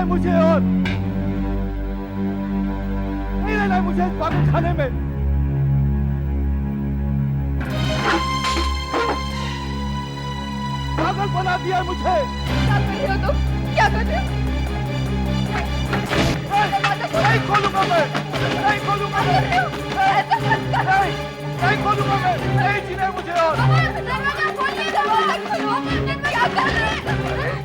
मुझे और नहीं रहना है मुझे इस पागल खाने में। पागल बना दिया मुझे। क्या कर रहे हो तुम? क्या कर रहे हो? नहीं खोलूंगा मैं, नहीं खोलूंगा मैं, नहीं खोलूंगा मैं, नहीं जीने मुझे और। दरवाजा खोलिए, दरवाजा खोलो। क्या कर रहे हैं?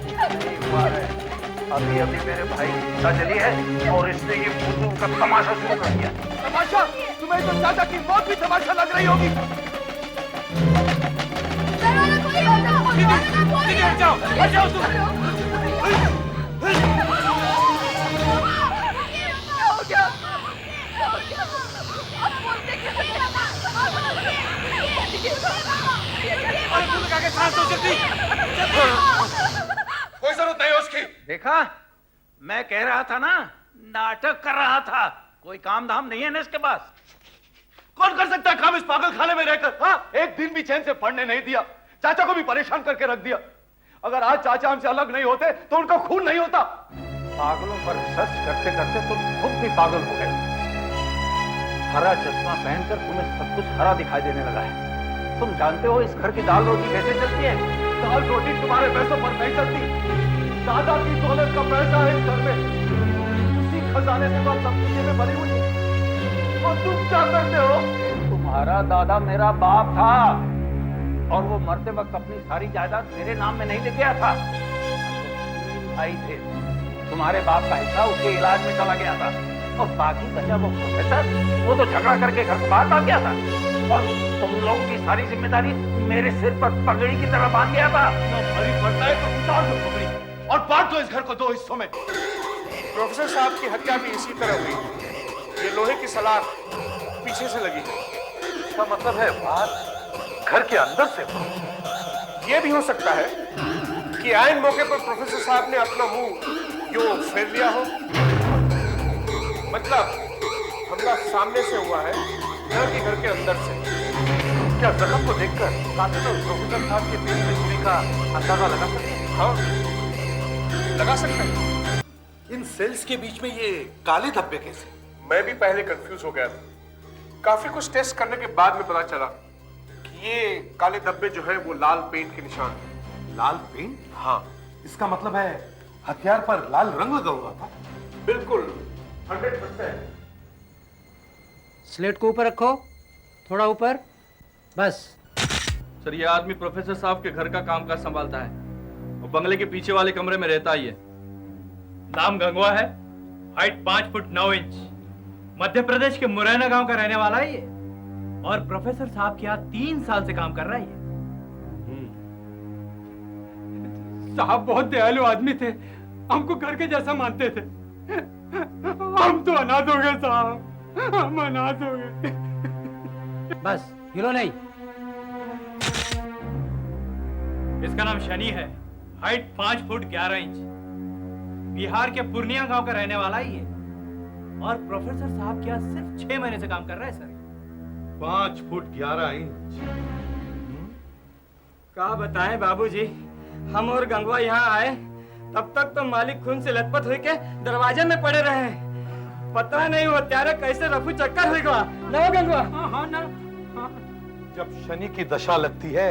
अभी अभी मेरे भाई की पता चली है और इसने ये फुदू का तमाशा शुरू कर दिया। तमाशा? तुम्हें तो चाचा की मौत भी तमाशा लग रही होगी। दरवाजा खोलिए, दरवाजा खोलिए। हट जाओ, हट जाओ तुम। कोई जरूरत नहीं उसकी। देखा, मैं कह रहा था ना, नाटक कर रहा था। कोई काम धाम नहीं है ना इसके पास। कौन कर सकता है काम इस पागल खाने में रहकर? हाँ, एक दिन भी चैन से पढ़ने नहीं दिया, चाचा को भी परेशान करके रख दिया। अगर आज चाचा हमसे अलग नहीं होते तो उनका खून नहीं होता। पागलों पर रिसर्च करते करते तुम खुद भी पागल हो गए। हरा चश्मा पहनकर तुम्हें सब कुछ हरा दिखाई देने लगा है। तुम जानते हो इस घर की दाल रोटी कैसे चलती है? दाल रोटी तुम्हारे पैसों पर नहीं चलती। दादा की दौलत का पैसा है इस घर में। उसी खजाने से तो सब दुनिया में भरी हुई है। और तुम क्या करते हो? तुम्हारा दादा मेरा बाप था और वो मरते वक्त अपनी सारी जायदाद मेरे नाम में नहीं लेके आया था। भाई थे, तुम्हारे बाप का हिस्सा उसके इलाज में चला गया था और बाकी बचा वो प्रोफेसर, वो तो झगड़ा करके घर से बाहर भाग गया था और तुम लोगों की सारी जिम्मेदारी मेरे सिर पर पगड़ी की तरह बांध गया था। भारी पड़ता है तो उतार दो पगड़ी और बांट दो इस घर को 2 हिस्सों में। प्रोफेसर साहब की हत्या भी इसी तरह हुई। ये लोहे की सलाख पीछे से लगी है। इसका मतलब है बाहर घर के अंदर से। ये भी हो सकता है कि आयन मौके पर प्रोफेसर साहब ने अपना मुंह यूं फेर लिया हो। मतलब हमला सामने से हुआ है, न कि घर के अंदर से। क्या जख्म को देखकर कातिल और प्रोफेसर साहब के पेट में छुरी का अंदाजा लगा सकते हैं? हाँ, लगा सकते हैं। इन सेल्स के बीच में ये काले धब्बे कैसे? मैं भी पहले कंफ्यूज हो गया था। काफी कुछ टेस्ट करने के बाद में पता चला कि ये काले धब्बे जो है वो लाल पेंट के निशान हैं। लाल पेंट? हाँ, इसका मतलब है हथियार पर लाल रंग लगा हुआ था। बिल्कुल 100%। स्लेट को ऊपर रखो, थोड़ा ऊपर, बस। सर, ये आदमी प्रोफेसर साहब के घर का कामकाज संभालता है और बंगले के पीछे वाले कमरे में रहता ही है। नाम गंगवा है, height 5 foot 9 inch, Madhya Pradesh के मुरैना गांव का रहने वाला है ये और प्रोफेसर साहब के यहाँ 3 साल से काम कर रहा है ये। साहब बहुत दयालु आदमी थे, हमको घर के जैसा मानते थे। हम तो अनाथ हो गए साहब, हम अनाथ हो गए। बस हिलो नहीं। इसका नाम शनि है, हाइट 5 फुट 11 इंच, बिहार के पूर्णिया गांव का रहने वाला ही है और प्रोफेसर साहब के यहाँ सिर्फ 6 महीने से काम कर रहा है सर। 5 foot 11 inch. क्या बताएं बाबूजी, हम और गंगवा यहाँ आए तब तक तो मालिक खून से लथपथ हुई के दरवाजे में पड़े रहे। पता नहीं वो त्यारे कैसे रफू चक्कर हुई गवा ना गंगवा। हाँ ना। जब शनि की दशा लगती है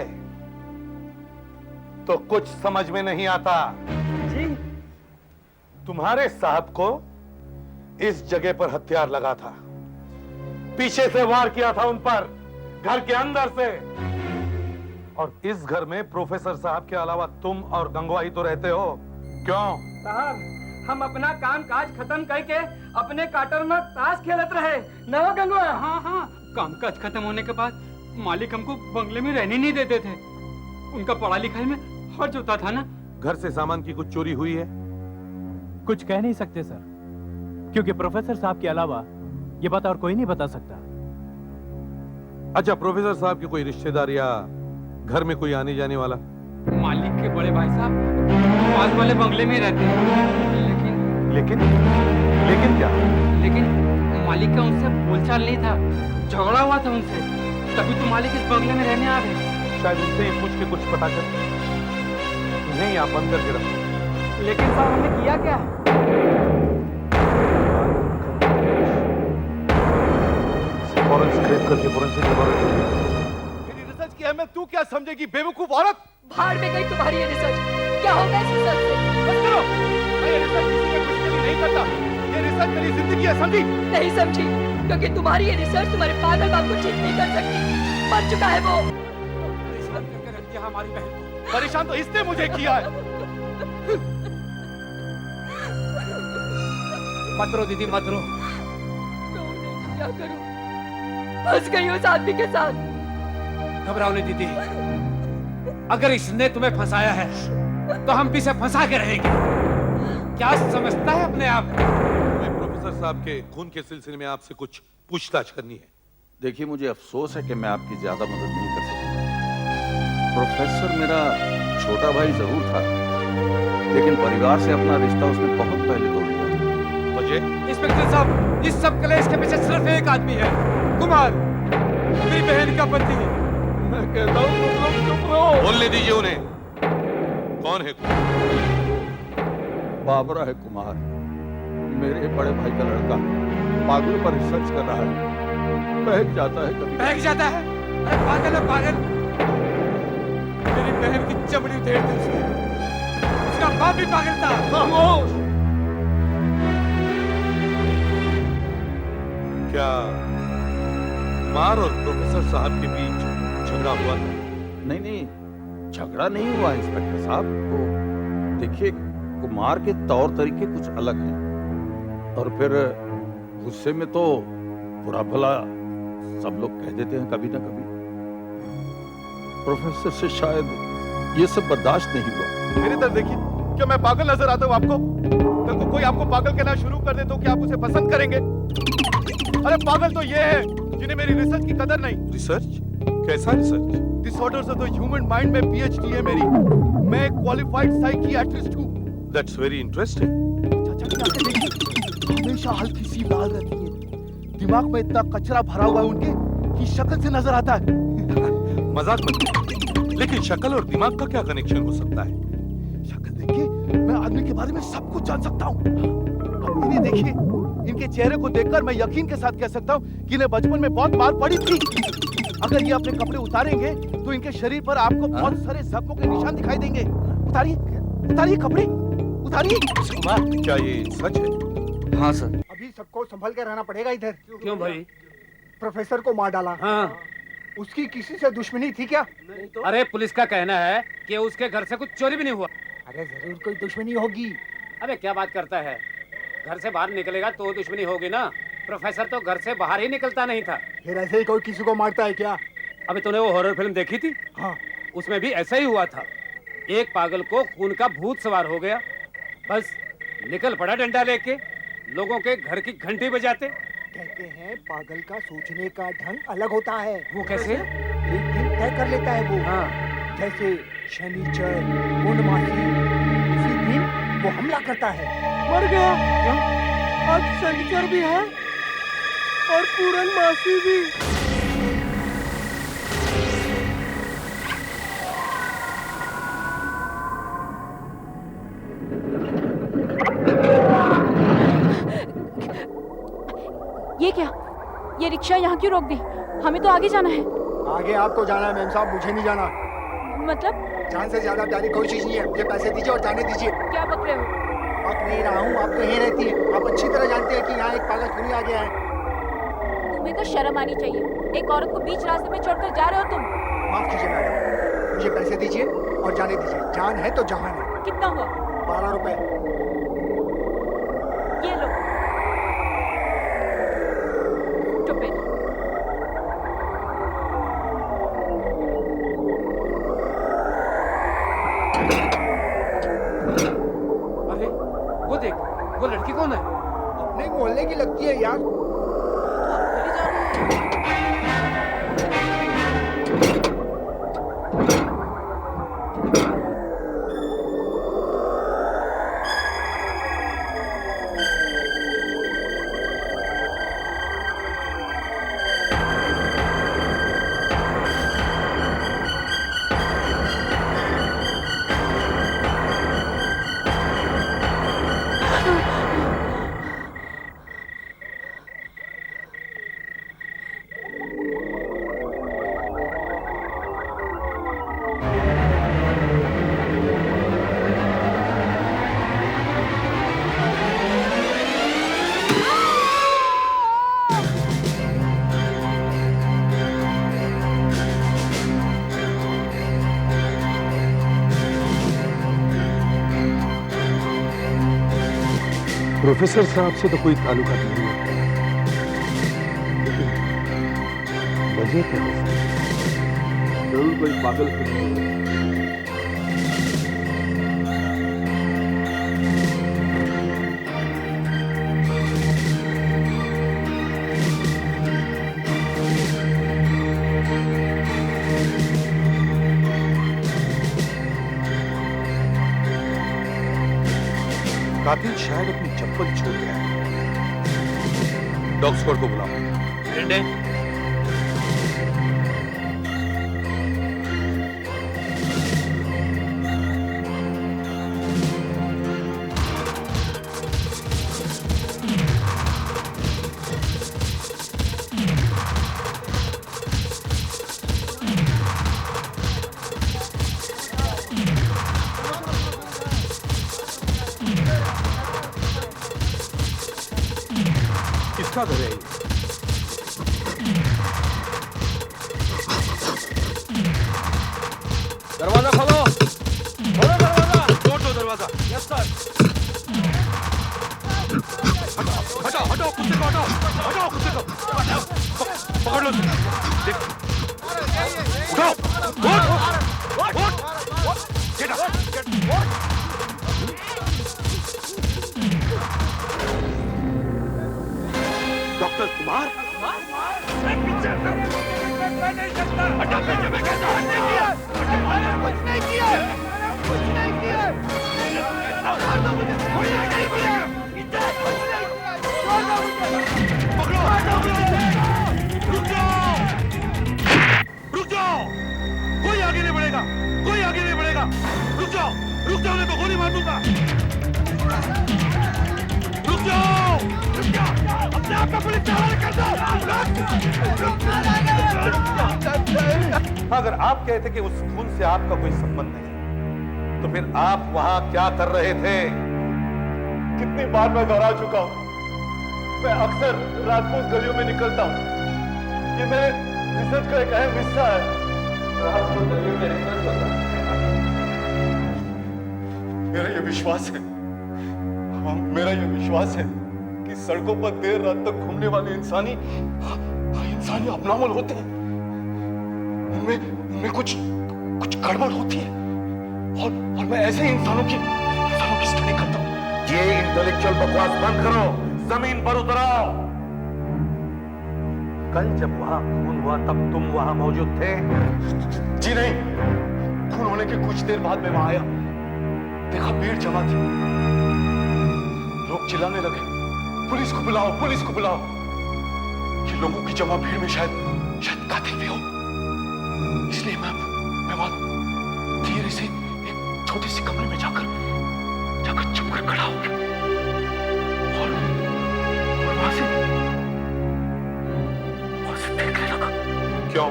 तो कुछ समझ में नहीं आता। जी, तुम्हारे साहब को इस जगह पर हथियार लगा था, पीछे से वार किया था उन पर, घर के अंदर से। और इस घर में प्रोफेसर साहब के अलावा तुम और गंगवा ही तो रहते हो। क्यों? साहब हम अपना काम काज खत्म करके अपने क्वार्टर में ताश खेलत रहे ना गंगवा। हाँ हाँ, कामकाज खत्म होने के बाद मालिक हमको बंगले में रहने नहीं देते थे। उनका पढ़ाई लिखाई में खर्च होता था ना। घर से सामान की कुछ चोरी हुई है? कुछ कह नहीं सकते सर, क्योंकि प्रोफेसर साहब के अलावा ये बात और कोई नहीं बता सकता। अच्छा, प्रोफेसर साहब के कोई रिश्तेदार या घर में कोई आने जाने वाला? मालिक के बड़े भाई साहब पास वाले बंगले में रहते हैं, लेकिन क्या? लेकिन मालिक का उनसे बोलचाल नहीं था, झगड़ा हुआ था उनसे, तभी तो मालिक इस बंगले में रहने आ गए। शायद उनसे ही पूछ के कुछ पता चल। नहीं, आप बंद करके रखो। लेकिन साहब हमने किया क्या? फॉरेंसिक रेप करके फॉरेंसिक लेबोरेटरी मेरी रिसर्च की अहमियत तू क्या समझेगी बेवकूफ औरत? भाड़ में गई तुम्हारी ये रिसर्च। क्या होगा इस रिसर्च से? बस करो। मैं ये रिसर्च किसी के खुश के लिए नहीं करता। ये रिसर्च मेरी जिंदगी है, समझी? नहीं समझी, क्योंकि तुम्हारी ये रिसर्च तुम्हारे पागल बाप को ठीक नहीं कर सकती। मर चुका है वो। परेशान करके रख दिया हमारी बहन को। परेशान तो इसने मुझे किया है। मत रो दीदी, मत रो। क्या करूं? फंस गई उस आदमी के साथ। घबराओ नहीं दीदी, अगर इसने तुम्हें फंसाया है तो हम भी इसे फंसा के रहेंगे। क्या समझता है अपने आप? मैं प्रोफेसर साहब के खून के सिलसिले में आपसे कुछ पूछताछ करनी है। देखिए, मुझे अफसोस है कि मैं आपकी ज्यादा मदद नहीं कर सकता। प्रोफेसर मेरा छोटा भाई जरूर था, लेकिन परिवार से अपना रिश्ता उसने बहुत पहले तोड़ दिया। वजह? इंस्पेक्टर साहब, इस सब कलेश के पीछे सिर्फ एक आदमी है, कुमार, मेरी बहन का पति। मैं कहता हूँ तुम लोग चुप रहो। बोलने दीजिए उन्हें। कौन है बाबरा है कुमार, मेरे बड़े भाई का लड़का। पागल पर रिसर्च कर रहा है, बहक जाता है कभी। बहक जाता है? अरे पागल है पागल। मेरी बहन की चमड़ी उधेड़ दी उसने। उसका बाप भी पागल था। खामोश। क्या कुमार और प्रोफेसर साहब के बीच झगड़ा हुआ था? नहीं नहीं, झगड़ा नहीं हुआ इंस्पेक्टर साहब। तो देखिए, कुमार के तौर तरीके कुछ अलग हैं, और फिर गुस्से में तो बुरा भला सब लोग कह देते हैं कभी ना कभी। प्रोफेसर से शायद ये सब बर्दाश्त नहीं हुआ। मेरी तरफ देखिए, क्या मैं पागल नजर आता हूँ आपको? कल को कोई आपको पागल कहना शुरू कर दे तो क्या आप उसे पसंद करेंगे? अरे पागल तो ये है जिन्हें मेरी रिसर्च की कदर नहीं। रिसर्च? कैसा research? Disorders of the human mind में पीएचडी है मेरी। मैं एक क्वालिफाइड साइकियाट्रिस्ट हूँ। That's very interesting. चाचा की आंखें देखिए, हमेशा हल्की सी लाल रहती है। दिमाग में इतना कचरा भरा हुआ है उनके कि शक्ल से नजर आता है। मजाक मत कीजिए। लेकिन शक्ल और दिमाग का क्या कनेक्शन हो सकता है? शक्ल देखिए, मैं आदमी के बारे में सब कुछ जान सकता हूँ। अब इन्हें देखिए, इनके चेहरे को देखकर मैं यकीन के साथ कह सकता हूँ कि इन्हें बचपन में बहुत मार पड़ी थी। अगर ये अपने कपड़े उतारेंगे तो इनके शरीर पर आपको बहुत सारे जख्मों के निशान दिखाई देंगे। उतारिए, उतारिए कपड़े, उतारिए। कुमार, क्या ये सच है? हाँ सर। अभी सबको संभल के रहना पड़ेगा इधर। क्यों भाई? प्रोफेसर को मार डाला। हाँ। उसकी किसी से दुश्मनी थी क्या? तो? अरे पुलिस का कहना है कि उसके घर से कुछ चोरी भी नहीं हुआ। अरे जरूर कोई दुश्मनी होगी। अबे क्या बात करता है, घर से बाहर निकलेगा तो दुश्मनी होगी ना। प्रोफेसर तो घर से बाहर ही निकलता नहीं था। फिर ऐसे ही कोई किसी को मारता है क्या? अबे तूने वो हॉरर फिल्म देखी थी? हाँ। उसमें भी ऐसा ही हुआ था। एक पागल को खून का भूत सवार हो गया, बस निकल पड़ा डंडा लेके, लोगों के घर की घंटी बजाते। कहते हैं पागल का सोचने का ढंग अलग होता है। वो कैसे? एक दिन तय कर लेता है वो। हाँ। जैसे शनिचर, पूर्णमासी, उसी दिन वो हमला करता है। मर गया। क्यों? आज शनिचर भी है और पूर्णमासी भी। ये क्या? ये रिक्शा यहाँ क्यों रोक दी? हमें तो आगे जाना है। आगे आपको जाना है मैम साहब, मुझे नहीं जाना। मतलब? जान से ज्यादा प्यारी कोई चीज नहीं है। मुझे पैसे दीजिए और जाने दीजिए। क्या बक रहे हो? बात नहीं रहा हूँ, आप तो यहीं रहती है। आप अच्छी तरह जानते हैं कि यहाँ एक पागल खूनी आ गया है। तुम्हें तो शर्म आनी चाहिए। एक औरत को बीच रास्ते में छोड़कर जा रहे हो तुम। माफ कीजिए मैडम, मुझे पैसे दीजिए और जाने दीजिए। जान है तो जहान है। कितना हुआ? 12 रुपए। ये लो। Stupid. अरे वो देख, वो लड़की कौन है? अपने मोहल्ले की लगती है यार। प्रोफेसर साहब से तो कोई ताल्लुकात नहीं है, लेकिन वजह क्या है? जरूर कोई पागल फिल्म है। कातिल शायद अपनी चप्पल छोड़ गया है। डॉग स्क्वाड को बुलाओ। किसका घर है ये? दरवाजा खोलो, खोलो दरवाजा, तोड़ दो दरवाजा। Yes sir. हटाओ हटाओ कुत्ते को, हटाओ हटाओ कुत्ते को, पकड़ लो। देख, उठाओ, उठ, गेट अप, डॉक्टर कुमार। रुक जाओ, कोई आगे नहीं बढ़ेगा, कोई आगे नहीं बढ़ेगा। रुक जाओ, रुक जाओ, नहीं तो गोली मार दूंगा। रुक जाओ, अपने आप का पुलिस चालान कर दो। अगर आप कहते कि उस खून से आपका कोई संबंध नहीं, तो फिर आप वहां क्या कर रहे थे? कितनी बार मैं दोहरा चुका हूं, मैं अक्सर रात को उस गलियों में निकलता हूं। ये मेरे रिसर्च का एक अहम हिस्सा है। रात को गलियों में रिसर्च होता है। मेरा ये विश्वास है, मेरा ये विश्वास है कि सड़कों पर देर रात तक घूमने वाले इंसानी अबनॉर्मल होते हैं। उनमें कुछ गड़बड़ होती है, और मैं ऐसे ही इंसानों की स्टडी करता हूं। ये इंटेलेक्चुअल बकवास बंद करो, जमीन पर उतरो। कल जब वहां खून हुआ तब तुम वहां मौजूद थे? जी नहीं, खून होने के कुछ देर बाद मैं वहां आया, देखा भीड़ जमा थी, लोग चिल्लाने लगे, पुलिस को बुलाओ, पुलिस को बुलाओ। ये लोगों की जमा भीड़ में शायद कातिल भी हो, इसलिए मैं वहां धीरे से एक छोटे से कमरे में जाकर चुप कर खड़ा हो गया, और वहां से देखने लगा। क्यों?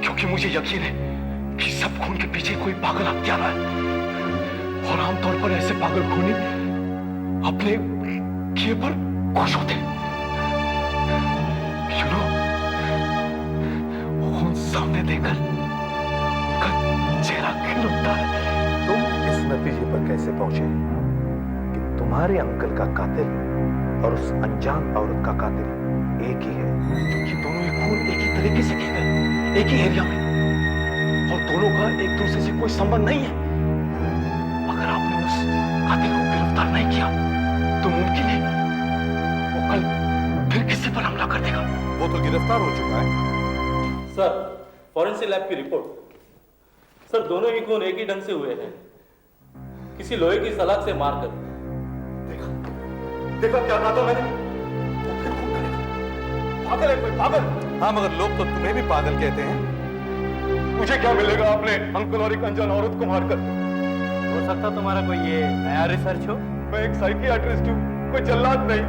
क्योंकि मुझे यकीन है कि सब खून के पीछे कोई पागल हत्यारा है, और आमतौर पर ऐसे पागल खूनी अपने किए पर खुश होते हैं। You know, खून सामने देखकर उनका चेहरा खिल उठता है। तुम इस नतीजे पर कैसे पहुंचे कि तुम्हारे अंकल का कातिल और उस अनजान औरत का कातिल एक ही है? क्योंकि दोनों ही खून एक ही तरीके से किए गए, एक ही एरिया में, और दोनों का एक दूसरे से कोई संबंध नहीं है। अगर आपने उस कातिल को गिरफ्तार नहीं किया तो मुमकिन है वो कल फिर किसी पर हमला कर देगा। वो तो गिरफ्तार हो चुका है। सर, फॉरेंसिक लैब की रिपोर्ट। सर, दोनों ही खून एक ही ढंग से हुए हैं, किसी लोहे की सलाख से मारकर। देखा क्या कहा था मैंने? वो फिर खून करेगा। पागल है कोई, पागल। हाँ, मगर लोग तो तुम्हें भी पागल कहते हैं। मुझे क्या मिलेगा अपने अंकल और एक अनजान औरत को मारकर? हो सकता तुम्हारा कोई ये नया रिसर्च हो। मैं एक साइकियाट्रिस्ट हूँ, कोई जल्लाद नहीं।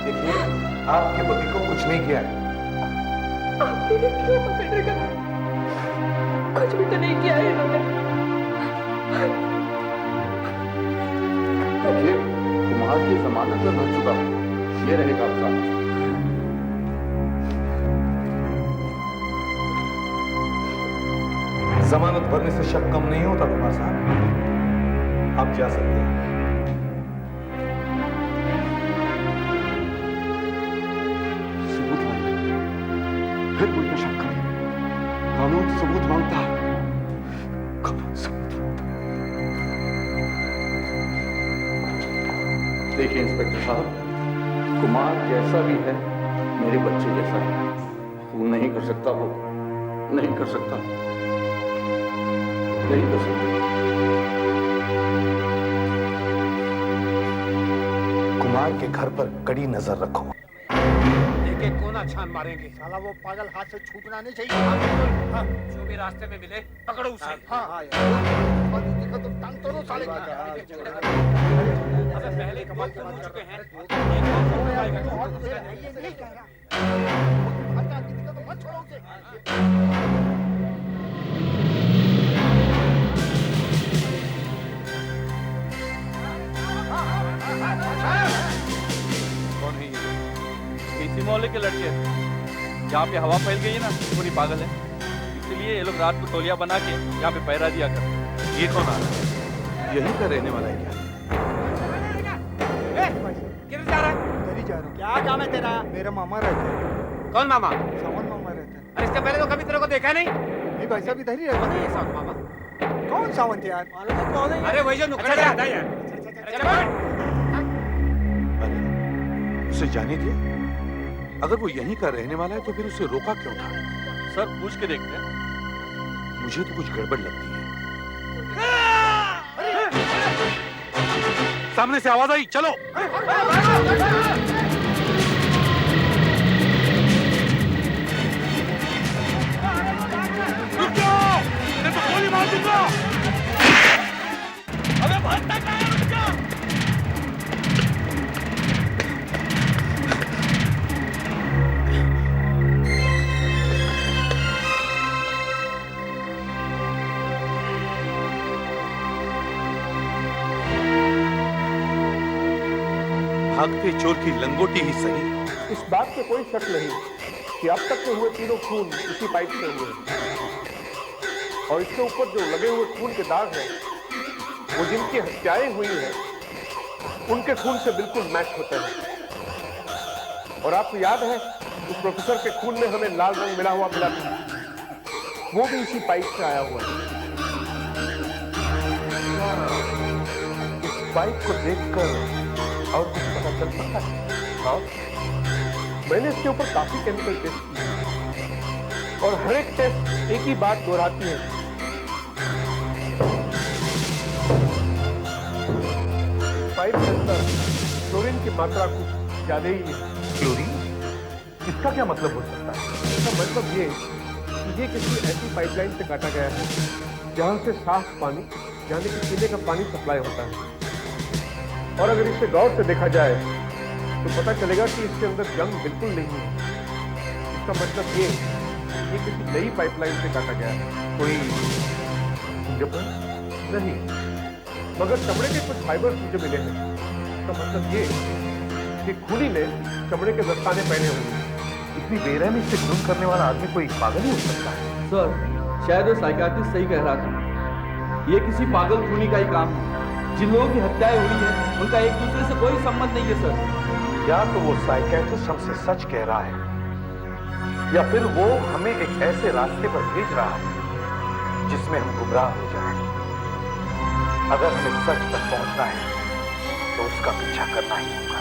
देखिए, आपके पति को कुछ नहीं किया है। आपने क्यों पकड़ रखा? कुछ भी तो नहीं किया है इन्होंने। देखिए, कुमार की जमानत में भर चुका हूं, ये रहे कागजात। जमानत भरने से शक कम नहीं होता कुमार साहब, आप जा सकते हैं। सबूत मांगे, फिर मुझ पर शक करें। कानून सबूत मांगता है। कानून सबूत मांगता है। देखिए इंस्पेक्टर साहब, कुमार जैसा भी है मेरे बच्चे जैसा है। वो नहीं कर सकता, वो नहीं कर सकता, नहीं कर सकता। कुमार के घर पर कड़ी नजर रखो। एक एक कोना छान मारेंगे। साला वो पागल हाथ से छूटना नहीं चाहिए। हाँ, जो भी रास्ते में मिले पकड़ो उसे। हाँ हाँ यार, देखो तो तंग तो नो साले का। अबे पहले कमाल के हो चुके हैं। ये नहीं कह रहा। हटा किसी को मत छोड़ो उसे। कौन है ये? इसी मोहल्ले के लड़के हैं। यहाँ पे हवा फैल गई है ना, थोड़ी पागल है, इसलिए ये लोग रात को टोलियां बना के यहाँ पे पहरा दिया कर। ये कौन आ रहा है? यहीं का रहने वाला है क्या? किधर जा रहा है? इधर ही जा रहा हूँ। क्या काम है तेरा? मेरा मामा रहता है। कौन मामा? सावन मामा रहता है। अरे इसके पहले तो कभी तेरे को देखा नहीं? नहीं भाई साहब, इधर ही रहता है। सावन मामा? कौन सावन यार? मालूम है कौन है? अरे वही जो नुक्कड़ रहता है यार। उसे जाने दिया। अगर वो यहीं का रहने वाला है तो फिर उसे रोका क्यों था? सर पूछ के देखते हैं। मुझे तो कुछ गड़बड़ लगती है। सामने से आवाज आई, चलो। रुक जाओ, मैं तो गोली मार दूंगा। अबे भागता क्या है? रुक जाओ। भागते चोर की लंगोटी ही सही। इस बात पे कोई शक नहीं कि अब तक के हुए तीनों खून इसी पाइप से हुए और इसके ऊपर जो लगे हुए खून के दाग हैं वो जिनकी हत्याएं हुई हैं उनके खून से बिल्कुल मैच होते हैं। और आपको याद है उस प्रोफेसर के खून में हमें लाल रंग मिला था, वो भी इसी पाइप से आया हुआ है। इस पाइप को देखकर और कुछ पता चल सकता है? हाँ, मैंने इसके ऊपर काफी केमिकल टेस्ट किए और हर एक टेस्ट एक ही बात दोहराती है, पाइप के अंदर क्लोरीन की मात्रा कुछ ज्यादा ही है। क्लोरीन? इसका क्या मतलब हो सकता है? इसका मतलब ये कि ये किसी ऐसी पाइपलाइन से काटा गया है जहां से साफ पानी यानी कि पीने का पानी सप्लाई होता है। और अगर इसे गौर से देखा जाए तो पता चलेगा कि इसके अंदर जंग बिल्कुल नहीं है। इसका मतलब ये किसी नई पाइपलाइन से काटा गया है। कोई फिंगरप्रिंट? नहीं, मगर चमड़े के कुछ फाइबर्स मुझे मिले हैं। इसका मतलब ये कि खूनी ने चमड़े के दस्ताने पहने हुए हैं। इतनी बेरहमी से खून करने वाला आदमी कोई पागल ही हो सकता है। सर शायद वो साइकियाट्रिस्ट सही कह रहा था, ये किसी पागल खूनी का ही काम है। जिन लोगों की हत्याएं हुई है उनका एक दूसरे से कोई संबंध नहीं है सर। या तो वो साइकियाट्रिस्ट हमसे सच कह रहा है या फिर वो हमें एक ऐसे रास्ते पर भेज रहा है जिसमें हम गुमराह हो जाएं। अगर हमें सच तक पहुंचना है तो उसका पीछा करना ही होगा।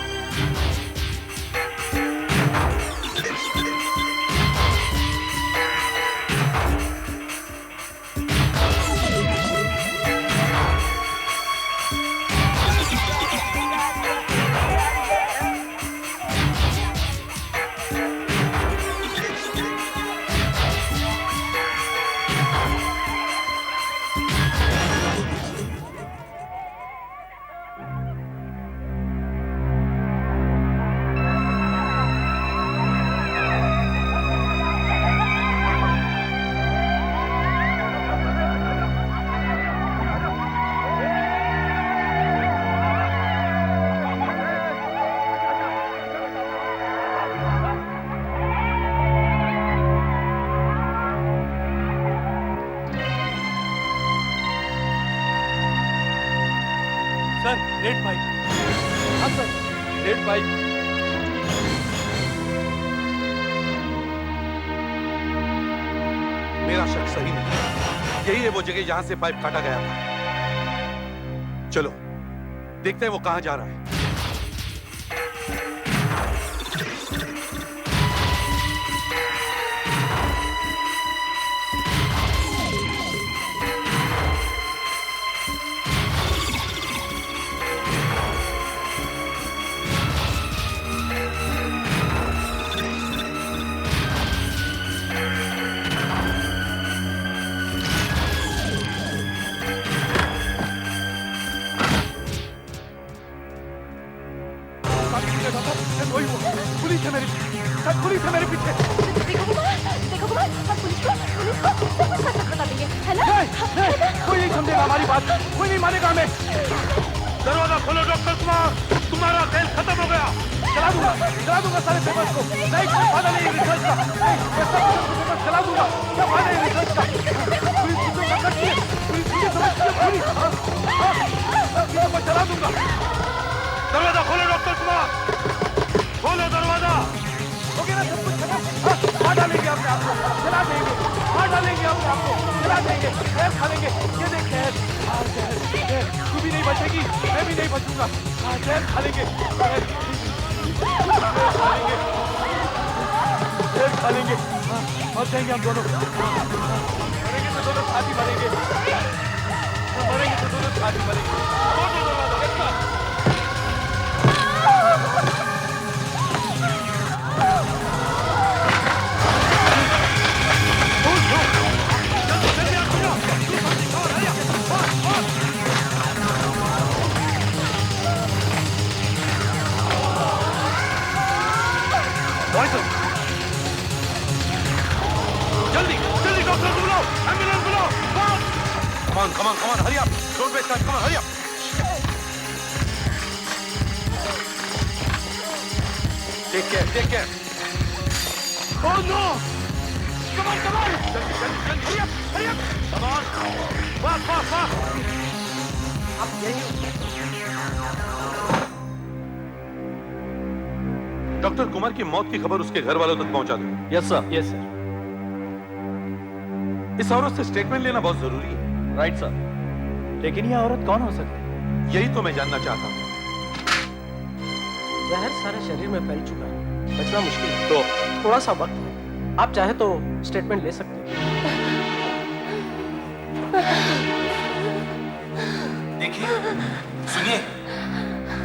लेट पाइप। हाँ सर। लेट पाइप। मेरा शक सही नहीं, यही है वो जगह जहां से पाइप काटा गया था। चलो देखते हैं वो कहां जा रहा है। पुलिस है मेरे पीछे। देखो कुमार, हम पुलिस को सब कुछ सच बता देंगे, है ना? कोई नहीं समझेगा हमारी बात, कोई नहीं मानेगा हमें। दरवाजा खोलो डॉक्टर कुमार, तुम्हारा खेल खत्म हो गया। चला दूंगा सारे पेपर्स को। नहीं कोई फायदा नहीं रिसर्च का, पेपर चला दूंगा। क्या फायदा है रिसर्च का? पुलिस चीजों का करती है, पुलिस चीजें समझती है पूरी। चीजों को चला दूंगा। दरवाजा खोलो डॉक्टर कुमार, खोलो दरवाजा। हो गया ना सब कुछ खत्म? मार डालेंगे अपने आप को, चला देंगे, मार डालेंगे अपने आप को, चला देंगे, खैर खा लेंगे। ये देख खैर, तू भी नहीं बचेगी, मैं भी नहीं बचूंगा। खैर खा लेंगे, खैर खा लेंगे, मर जाएंगे हम दोनों। मरेंगे तो दोनों साथ ही मरेंगे, मरेंगे तो दोनों साथ ही मरेंगे। जल्दी डॉक्टर बुलाओ, एम्बुलेंस बुलाओ, come on, hurry up, don't waste time, come on, hurry up. Take care. Oh no! Come on, jल्दी, hurry up, come on, fast. अब यही। डॉक्टर कुमार की मौत की खबर उसके घर वालों तक पहुंचा दो। Yes sir. इस औरत से स्टेटमेंट लेना बहुत जरूरी है। Right sir. लेकिन ये औरत कौन हो सकती है? यही तो मैं जानना चाहता हूँ। जहर सारे शरीर में फैल चुका है, बचना मुश्किल है। तो थोड़ा सा वक्त है, आप चाहे तो स्टेटमेंट ले सकते हैं।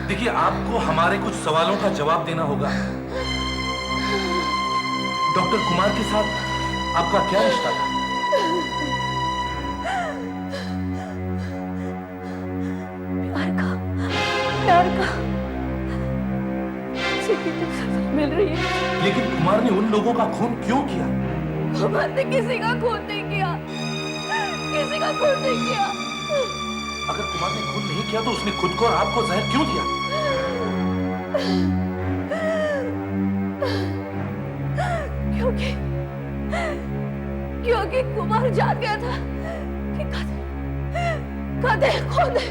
देखिए आपको हमारे कुछ सवालों का जवाब देना होगा। डॉक्टर कुमार के साथ आपका क्या रिश्ता था? प्यार का मिल रही है। लेकिन कुमार ने उन लोगों का खून क्यों किया? कुमार ने किसी का खून नहीं किया। अगर कुमार ने खून नहीं किया तो उसने खुद को और आपको जहर क्यों दिया? क्योंकि कुमार जान गया था कि कातिल कौन है।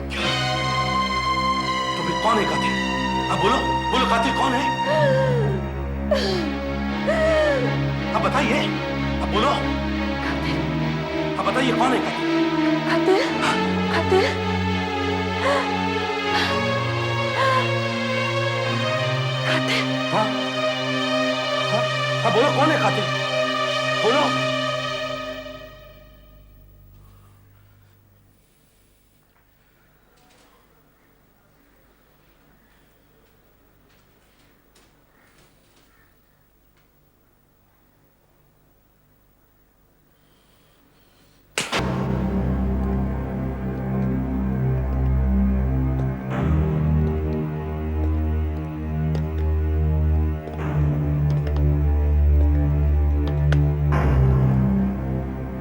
तो फिर कौन है कातिल? अब बोलो कातिल कौन है? अब बताइए, अब बोलो, अब बताइए कौन है कातिल? कातिल हाँ बोलो कौन है कातिल? बोलो।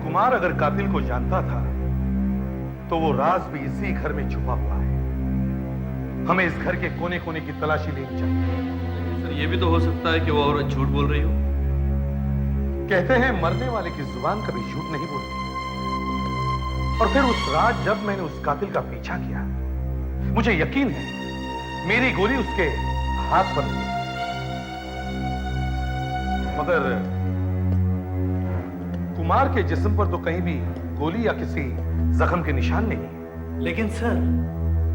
कुमार अगर कातिल को जानता था तो वो राज भी इसी घर में छुपा हुआ है। हमें इस घर के कोने कोने की तलाशी लेनी चाहिए। सर ये भी तो हो सकता है कि वो औरत झूठ बोल रही हो। कहते हैं मरने वाले की जुबान कभी झूठ नहीं बोलती। और फिर उस रात जब मैंने उस कातिल का पीछा किया, मुझे यकीन है मेरी गोली उसके हाथ पर लगी, मगर कुमार के जिस्म पर तो कहीं भी गोली या किसी जख्म के निशान नहीं। लेकिन सर,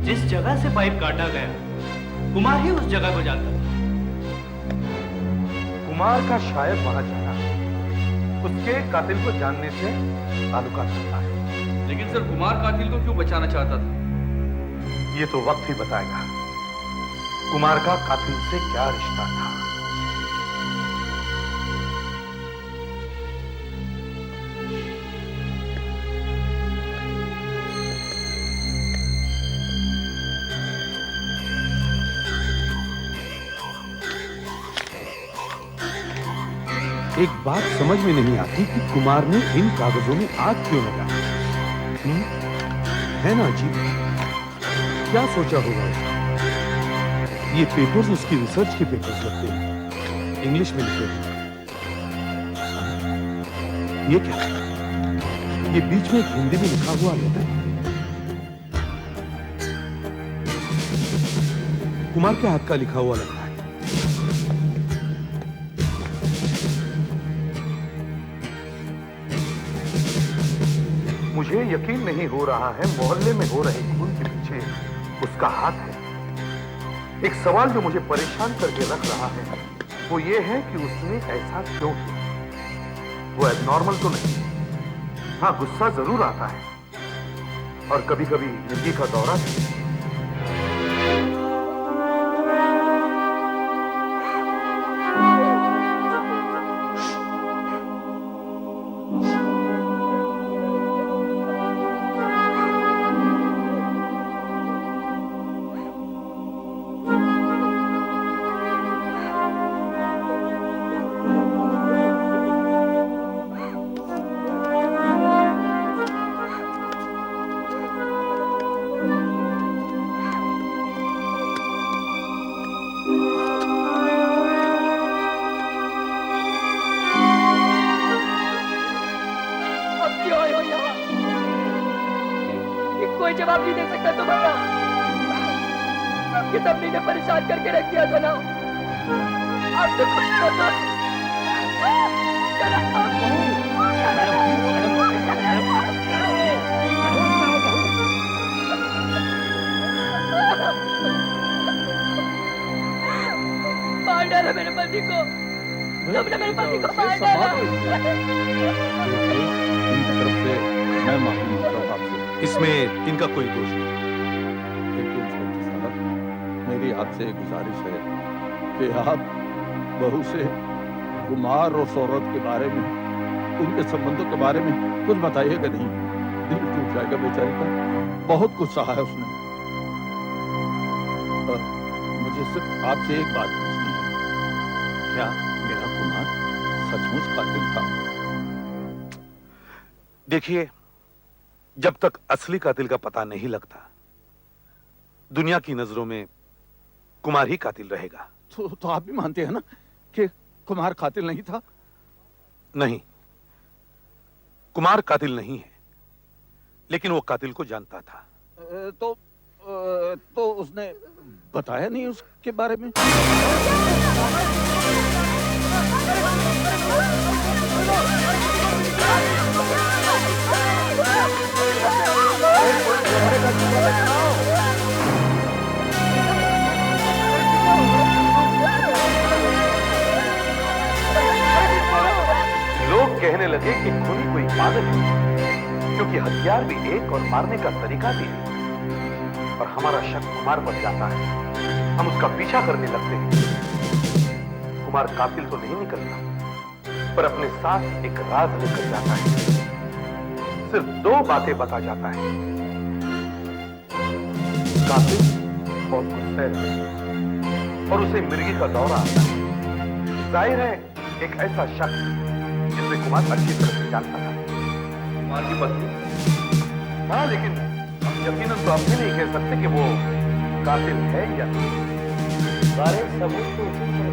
जिस जगह से पाइप काटा गया, कुमार ही उस जगह को जानता था। कुमार का शायद वहां जाना उसके कातिल को जानने से ताल्लुकात रखता है। लेकिन सर, कुमार कातिल को क्यों बचाना चाहता था? ये तो वक्त ही बताएगा कुमार का कातिल से क्या रिश्ता था। एक बात समझ में नहीं आती कि कुमार ने इन कागजों में आग क्यों लगाई। है ना अजीब? क्या सोचा होगा उसने? ये पेपर्स उसकी रिसर्च के पेपर्स लगते हैं, इंग्लिश में लिखे हैं। ये क्या? ये बीच में हिंदी में लिखा हुआ लेटर। कुमार के हाथ का लिखा हुआ लगता है। मुझे यकीन नहीं हो रहा है मोहल्ले में हो रहे खून के पीछे उसका हाथ है। एक सवाल जो मुझे परेशान करके रख रहा है वो ये है कि उसने ऐसा क्यों किया। वो एबनॉर्मल तो नहीं, हाँ गुस्सा जरूर आता है और कभी कभी मिर्गी का दौरा भी। कोई जवाब नहीं दे सकता तुम्हारा। सबके सबने ने परेशान करके रख दिया था ना। आप तो खुश तो मार डाला मेरे पति को। तुमने मेरे पति को मार डाला। मैं माफी मांगता हूं आपसे। इसमें इनका कोई दोष नहीं। देखिए इंस्पेक्टर साहब, मेरी आपसे एक गुजारिश है कि आप बहू से कुमार और शौहरत के बारे में, उनके संबंधों के बारे में कुछ बताइएगा नहीं। दिल टूट जाएगा बेचारी का, बहुत कुछ सहा है उसने। मुझे सिर्फ आपसे एक बात पूछनी है, क्या मेरा कुमार सचमुच कातिल था? देखिए, जब तक असली कातिल का पता नहीं लगता, दुनिया की नजरों में कुमार ही कातिल रहेगा। तो आप भी मानते हैं ना कि कुमार कातिल नहीं था? नहीं, कुमार कातिल नहीं है, लेकिन वो कातिल को जानता था। तो उसने बताया नहीं उसके बारे में? लोग कहने लगे कि खूनी कोई पागल है, क्योंकि हथियार भी एक और मारने का तरीका भी एक। और हमारा शक कुमार पर जाता है, हम उसका पीछा करने लगते हैं। कुमार कातिल तो नहीं निकलता, पर अपने साथ एक राज लेकर जाता है। सिर्फ दो बातें बता जाता है। कातिल बहुत गुस्से है और उसे मिर्गी का दौरा आता है। जाहिर है एक ऐसा शख्स जिसे कुमार अच्छी तरह से जानता था। कुमार की पत्नी? हाँ, लेकिन हम यकीनन तो अब भी नहीं कह सकते कि वो कातिल है या नहीं। सारे सबूत तो उसी तरह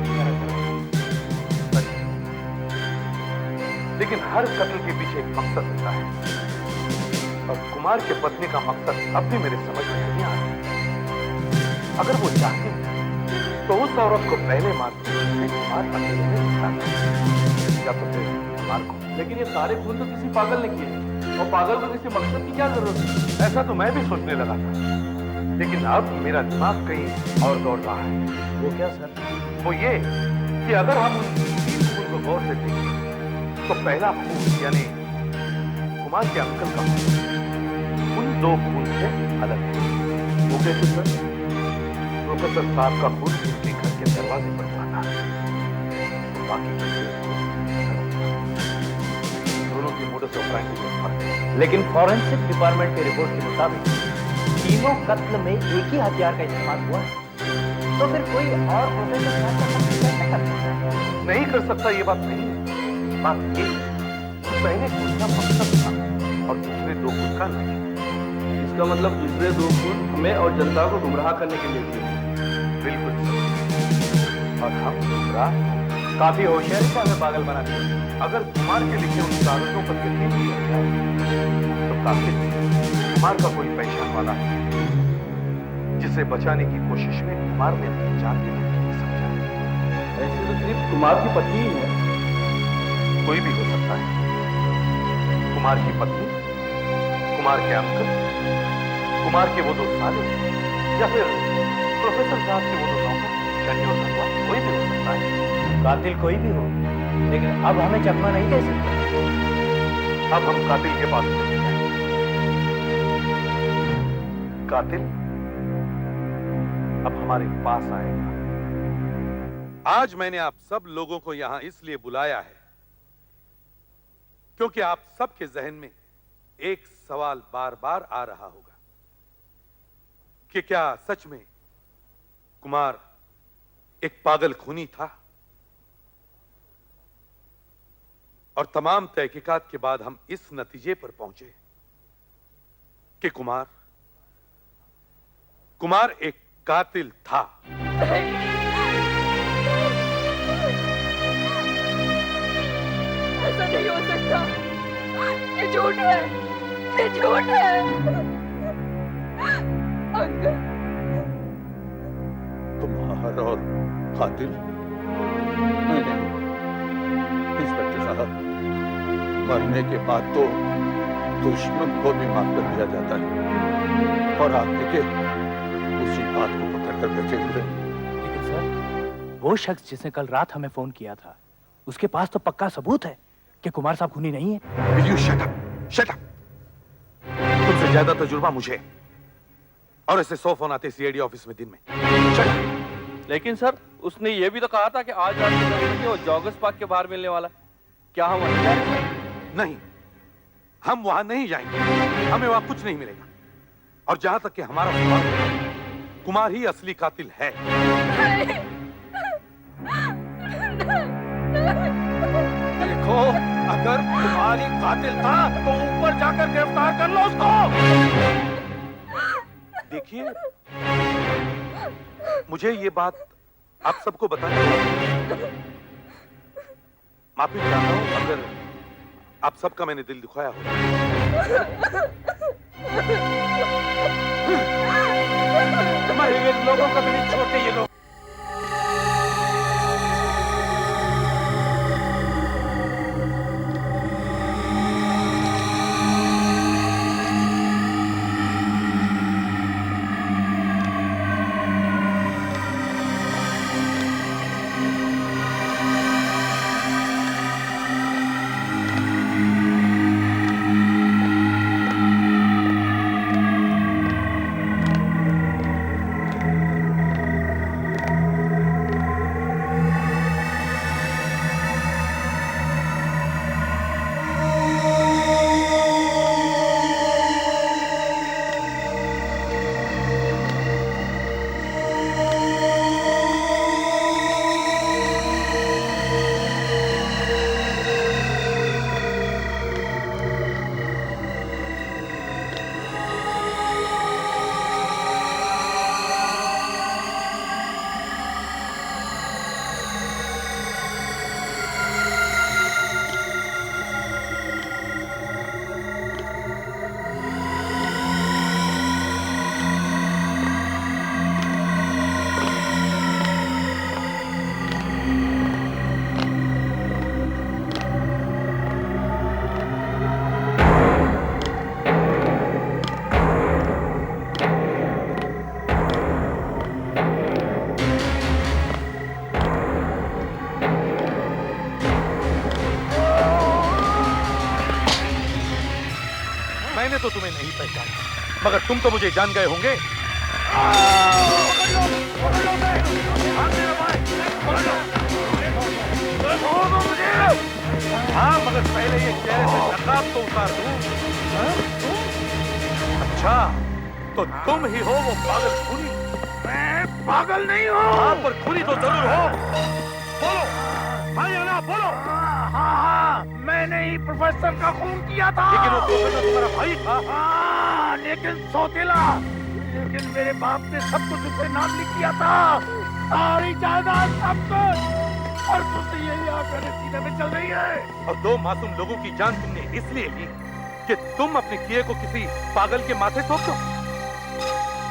लेकिन हर कत्ल के पीछे एक मकसद होता है, और कुमार के पत्नी का मकसद अब भी मेरे समझ में नहीं आ रहा। अगर वो चाहते तो उस औरत को पहले मार या तो फिर मार को। लेकिन ये सारे खून तो किसी पागल ने किए और पागल को किसी मकसद की क्या जरूरत है? ऐसा तो मैं भी सोचने लगा था, लेकिन अब मेरा दिमाग कहीं और दौड़ रहा है। वो क्या सर? वो ये कि अगर हम उन 3 खून को गौर से देखें तो पहला खून यानी कुमार के अंकल का खून उन 2 खून से अलग है। वो कैसे सर? प्रोफेसर साहब का खून उसके घर के दरवाजे पर जाता है, बाकी दोनों की मोडस ऑपरेंडी में फर्क है। लेकिन फॉरेंसिक डिपार्टमेंट की रिपोर्ट के मुताबिक तीनों कत्ल में एक ही हथियार का इस्तेमाल हुआ है। तो फिर कोई और प्रोफेसर साहब का कत्ल कैसे कर सकता है? नहीं कर सकता, ये बात नहीं है। बात ये पहले खून का मकसद था और दूसरे 2 खून का नहीं। इसका मतलब दूसरे 2 खून हमें और जनता को गुमराह करने के लिए किए। बिल्कुल सर। और हम गुमराह काफी होशियारी से हमें पागल बना दिया। अगर कुमार के लिखे उन कागजों पर यकीन किया जाए तो काफी कुमार का कोई पहचान वाला है जिसे बचाने की कोशिश में कुमार ने अपनी जान देने के लिए समझा। ऐसे तो सिर्फ कुमार की पत्नी ही है। कोई भी हो सकता है, कुमार की पत्नी, कुमार के अंकल, कुमार के वो 2 साले या फिर प्रोफेसर साहब के वो 2 नौकर, शनि और गंगा, कोई भी हो सकता है। कातिल कोई भी हो, लेकिन अब हमें चकमा नहीं दे सकते। अब हम कातिल के पास नहीं जाएंगे। कातिल अब हमारे पास आएगा। आज मैंने आप सब लोगों को यहां इसलिए बुलाया है क्योंकि आप सबके जहन में एक सवाल बार-बार आ रहा होगा कि क्या सच में कुमार एक पागल खूनी था? और तमाम तहकीकात के बाद हम इस नतीजे पर पहुंचे कि कुमार एक कातिल था। ऐसा नहीं हो सकता, ये झूठ है, ये झूठ है। अंकल, कुमार और कातिल? नहीं, इंस्पेक्टर साहब, मरने के बाद तो दुश्मन को भी माफ कर दिया जाता है और आप के उसी बात को पकड़ कर बैठे हुए। लेकिन सर, वो शख्स जिसने कल रात हमें फोन किया था, उसके पास तो पक्का सबूत है कि कुमार साहब खूनी नहीं है। Will you shut up? Shut up! तुमसे ज्यादा तजुर्बा मुझे और ऐसे 100 फोन आते सीआईडी ऑफिस में दिन में। Shut up! लेकिन सर, उसने ये भी तो कहा था कि आज रात को 10 बजे वो जॉगर्स पार्क के बाहर मिलने वाला। क्या हम वहीं जाएंगे? नहीं, हम वहां नहीं जाएंगे। हमें वहां कुछ नहीं मिलेगा। और जहां तक कि हमारा सवाल है, कुमार ही असली कातिल है। देखो, अगर कुमार ही कातिल था तो ऊपर जाकर गिरफ्तार कर लो उसको। देखिए, मुझे ये बात आप सबको बतानी है। माफी चाहता हूं अगर आप सबका मैंने दिल दुखाया हो। मरे हुए लोगों को भी नहीं छोड़ते ये लोग। मैंने तो तुम्हें नहीं पहचाना, मगर तुम तो मुझे जान गए होंगे। हाँ, मगर पहले ये चेहरे से नकाब तो उतार दूं। अच्छा, तो तुम ही हो वो पागल खूनी? मैं पागल नहीं हूँ। हाँ, पर खूनी तो जरूर हो। बोलो, हाँ या ना बोलो। हाँ, मैंने ही प्रोफेसर का खून किया था। लेकिन वो प्रोफेसर तुम्हारा भाई था। हाँ, लेकिन सौतेला। लेकिन मेरे बाप ने सब कुछ उससे नाम लिख दिया था, सारी जायदाद, सब कुछ। और तुमसे यही आकर सीने में चल रही है। और 2 मासूम लोगों की जान तुमने इसलिए ली कि तुम अपने किए को किसी पागल के माथे सौंप दो।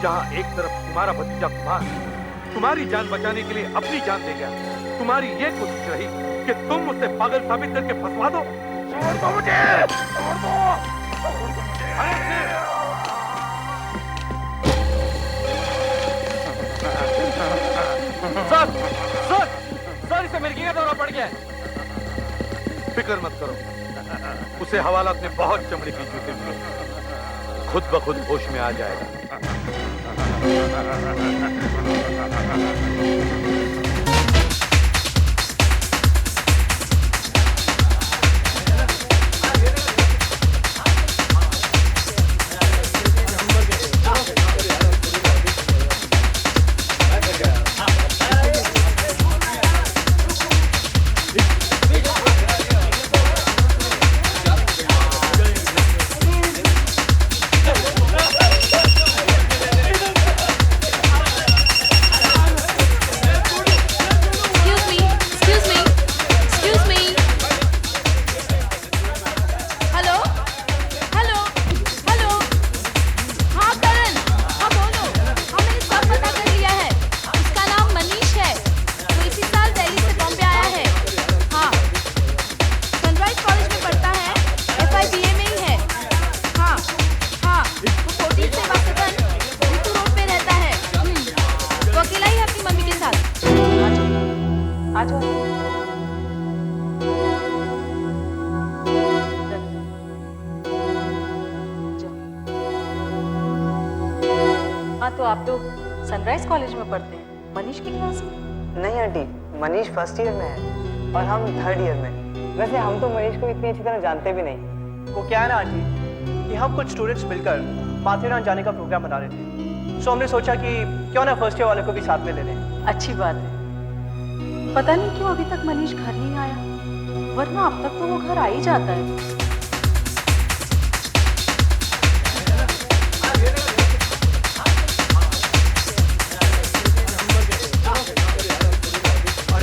जहां एक तरफ तुम्हारा भतीजा कुमार तुम्हारी जान बचाने के लिए अपनी जान दे गया, तुम्हारी ये कोशिश रही कि तुम उसे पागल साबित करके फंसवा दो। छोड़ दो मुझे, छोड़ दो। सर, इसे मिर्गी का दौरा पड़ गया है। फिक्र मत करो, उसे हवालात में बहुत चमड़े की जूते मिले, खुद ब खुद होश में आ जाएगा। तो आप लोग सनराइज कॉलेज में पढ़ते हैं, मनीष की क्लास में? नहीं आंटी, मनीष फर्स्ट ईयर में है और हम थर्ड ईयर में। वैसे हम तो मनीष को इतनी अच्छी तरह जानते भी नहीं। वो क्या है ना आंटी कि हम कुछ स्टूडेंट्स मिलकर माथेरान जाने का प्रोग्राम बना रहे थे, सो हमने सोचा कि क्यों ना फर्स्ट ईयर वाले को भी साथ में ले लें। अच्छी बात है। पता नहीं क्यों अभी तक मनीष घर नहीं आया, वरना अब तक तो वो घर आ ही जाता है।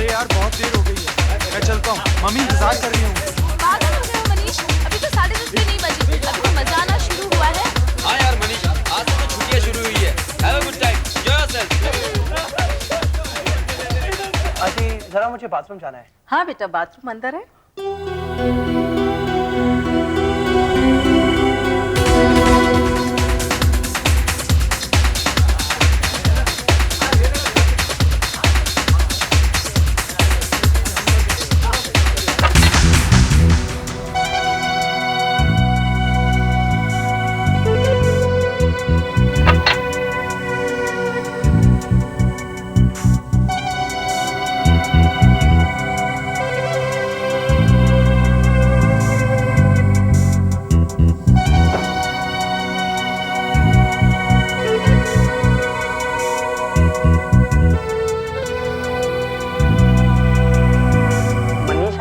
यार बहुत देर हो गई है, मैं चलता हूँ, मम्मी इंतजार कर रही हूँ। पागल हो गए हो मनीष, अभी तो 10:30 भी नहीं बजे, अभी तो मजा आना शुरू हुआ है। हाँ यार मनीष, आज तो छुट्टियाँ शुरू हुई है। Have a good time, enjoy yourself। Aunty जरा मुझे बाथरूम जाना है। हाँ बेटा, बाथरूम अंदर है।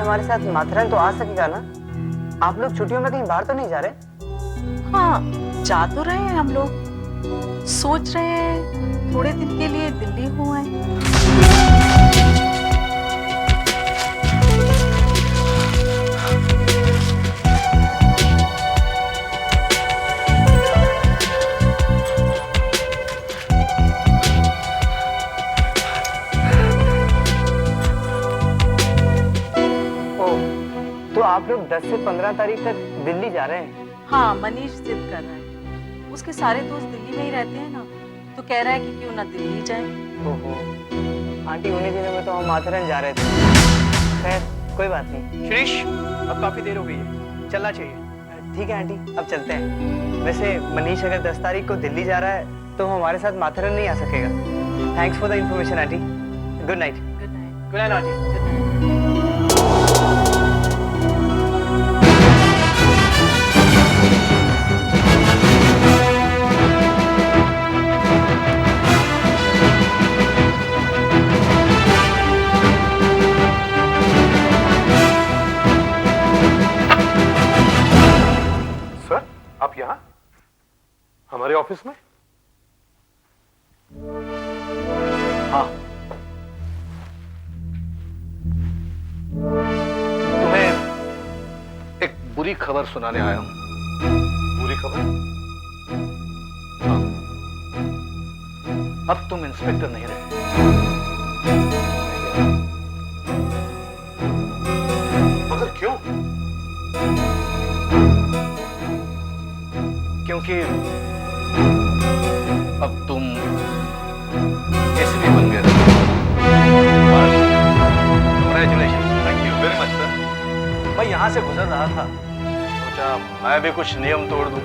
हमारे साथ माथेरान तो आ सकेगा ना? आप लोग छुट्टियों में कहीं बाहर तो नहीं जा रहे? हाँ, जा तो रहे हैं हम लोग, सोच रहे हैं थोड़े दिन के लिए दिल्ली हो आए। तो आप लोग 10 से 15 तारीख तक दिल्ली जा रहे हैं? हाँ, मनीष जिद कर रहा है, उसके सारे दोस्त दिल्ली में ही रहते हैं ना, तो कह रहा है कि क्यों ना दिल्ली जाए। ओहो, आंटी उन्हीं दिनों में तो हम माथेरान जा रहे थे। खैर कोई बात नहीं। श्रीश, अब काफी देर हो गई है, चलना चाहिए। ठीक है आंटी, अब चलते हैं। वैसे मनीष अगर 10 तारीख को दिल्ली जा रहा है तो वो हमारे साथ माथेरन नहीं आ सकेगा। Thanks for the information aunty. Good night. Good night aunty. Sir, आप यहाँ हमारे ऑफिस में? हाँ, तुम्हें एक बुरी खबर सुनाने आया हूं। बुरी खबर? हाँ, अब तुम इंस्पेक्टर नहीं रहे। मगर क्यों? क्योंकि अब तुम एसीपी बन गए। Congratulations. Thank you very much, sir. मैं यहाँ से गुजर रहा था, सोचा मैं भी कुछ नियम तोड़ दूं।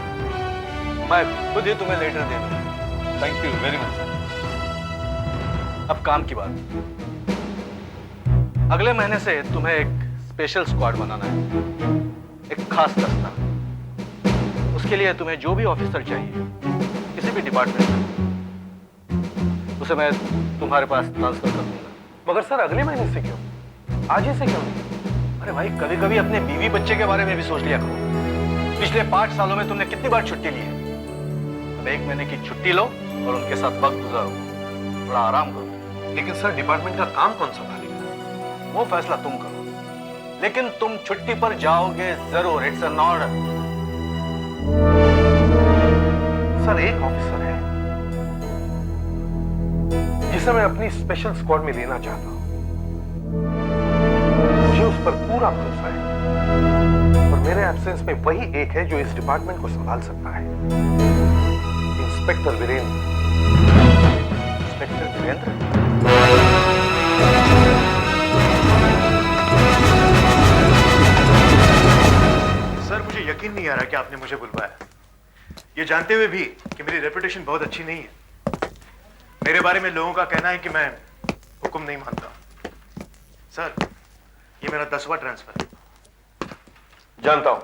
मैं खुद ही तुम्हें लेटर दे दूं। Thank you very much, sir. अब काम की बात। अगले महीने से तुम्हें एक स्पेशल स्क्वाड बनाना है, एक खास दस्ता। उसके लिए तुम्हें जो भी ऑफिसर चाहिए किसी भी डिपार्टमेंट में, उसे मैं तुम्हारे पास ट्रांसफर कर दूंगा। मगर सर अगले महीने से क्यों? आज ही से क्यों नहीं? अरे भाई, कभी कभी अपने बीवी बच्चे के बारे में भी सोच लिया करो। पिछले 5 सालों में तुमने कितनी बार छुट्टी ली है? अब 1 महीने की छुट्टी लो और उनके साथ वक्त गुजारो, थोड़ा आराम करो। लेकिन सर डिपार्टमेंट का काम कौन संभालेगा? वो फैसला तुम करो, लेकिन तुम छुट्टी पर जाओगे जरूर। It's an order. सर एक ऑफिसर है जिसे मैं अपनी स्पेशल स्क्वाड में लेना चाहता हूं। मुझे उस पर पूरा भरोसा है और मेरे एब्सेंस में वही एक है जो इस डिपार्टमेंट को संभाल सकता है। Inspector Virendra. Inspector Virendra? Sir मुझे यकीन नहीं आ रहा कि आपने मुझे बुलवाया, ये जानते हुए भी कि मेरी रेपुटेशन बहुत अच्छी नहीं है। मेरे बारे में लोगों का कहना है कि मैं हुक्म नहीं मानता। सर ये मेरा 10वां ट्रांसफर है। जानता हूं,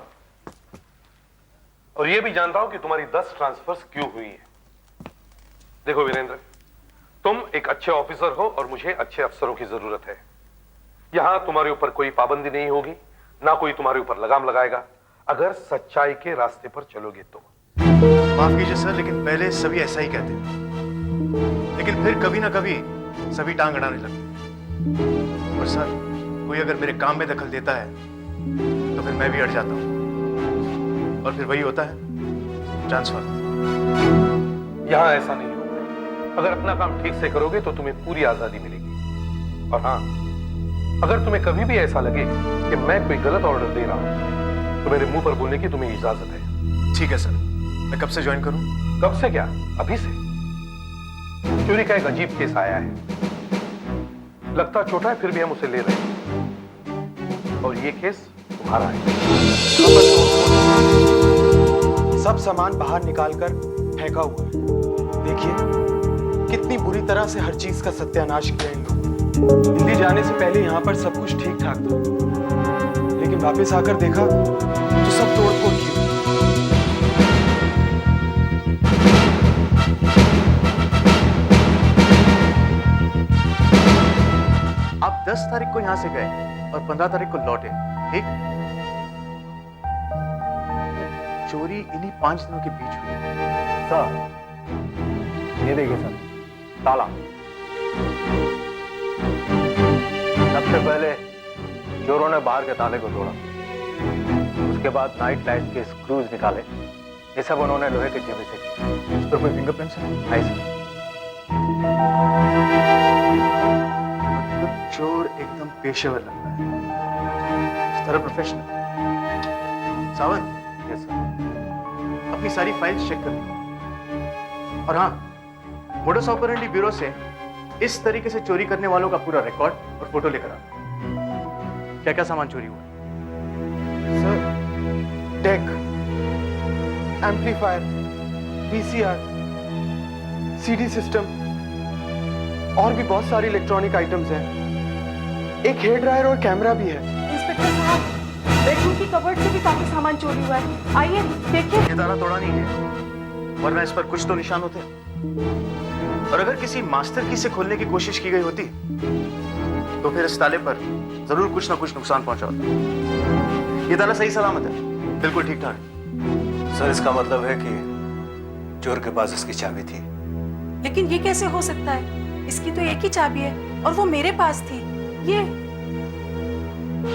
और यह भी जानता हूं कि तुम्हारी 10 ट्रांसफर्स क्यों हुई है। देखो वीरेंद्र, तुम एक अच्छे ऑफिसर हो और मुझे अच्छे अफसरों की जरूरत है। यहां तुम्हारे ऊपर कोई पाबंदी नहीं होगी, ना कोई तुम्हारे ऊपर लगाम लगाएगा, अगर सच्चाई के रास्ते पर चलोगे तो। माफ कीजिए सर, लेकिन पहले सभी ऐसा ही कहते हैं, लेकिन फिर कभी ना कभी सभी टांग अड़ाने लगते। और सर कोई अगर मेरे काम में दखल देता है तो फिर मैं भी अड़ जाता हूं, और फिर वही होता है ट्रांसफर। यहां ऐसा नहीं होगा। अगर अपना काम ठीक से करोगे तो तुम्हें पूरी आजादी मिलेगी। और हाँ, अगर तुम्हें कभी भी ऐसा लगे कि मैं कोई गलत ऑर्डर दे रहा हूं तो मेरे मुंह पर बोलने की तुम्हें इजाजत है। ठीक है सर, मैं कब से ज्वाइन करूं? कब से क्या, अभी से। चोरी का एक अजीब केस आया है, लगता छोटा है फिर भी हम उसे ले रहे हैं, और ये केस तुम्हारा है। सब सामान बाहर निकालकर फेंका हुआ है। देखिए कितनी बुरी तरह से हर चीज का सत्यानाश किया इन लोगों। दिल्ली जाने से पहले यहाँ पर सब कुछ ठीक ठाक था, लेकिन वापस आकर देखा तो सब तोड़ फोड़ की। आप 10 तारीख को यहां से गए और 15 तारीख को लौटे, ठीक? चोरी इन्हीं 5 दिनों के बीच हुई। सर ये देखिए सर, ताला। सबसे पहले चोरों ने बाहर के ताले को तोड़ा, उसके बाद नाइट लाइट के स्क्रूज निकाले। ये सब उन्होंने लोहे के जेबी से किया। इस पर कोई फिंगरप्रिंट्स है? नहीं सर। चोर एकदम पेशेवर लग रहा है, इस तरह प्रोफेशनल। Sawant, yes sir. अपनी सारी फाइल्स चेक कर लो, और हाँ, मोडस ऑपरेंडी ब्यूरो से इस तरीके से चोरी करने वालों का पूरा रिकॉर्ड और फोटो लेकर आओ। क्या क्या सामान चोरी हुआ? Sir deck, amplifier, VCR, CD system और भी बहुत सारी इलेक्ट्रॉनिक आइटम्स हैं। एक हेयर ड्रायर और कैमरा भी है। इंस्पेक्टर साहब, बेडरूम की कबर्ड से भी काफी सामान चोरी हुआ है। आइए देखिए। ये ताला तोड़ा नहीं है, वरना इस पर कुछ तो निशान होते। और अगर किसी मास्टर की से खोलने की कोशिश की गई होती तो फिर इस ताले पर जरूर कुछ ना कुछ नुकसान पहुंचा होता। ये ताला सही सलामत है, बिल्कुल ठीक ठाक है। सर, इसका मतलब है कि चोर के पास इसकी चाबी थी। लेकिन ये कैसे हो सकता है? इसकी तो एक ही चाबी है और वो मेरे पास थी। ये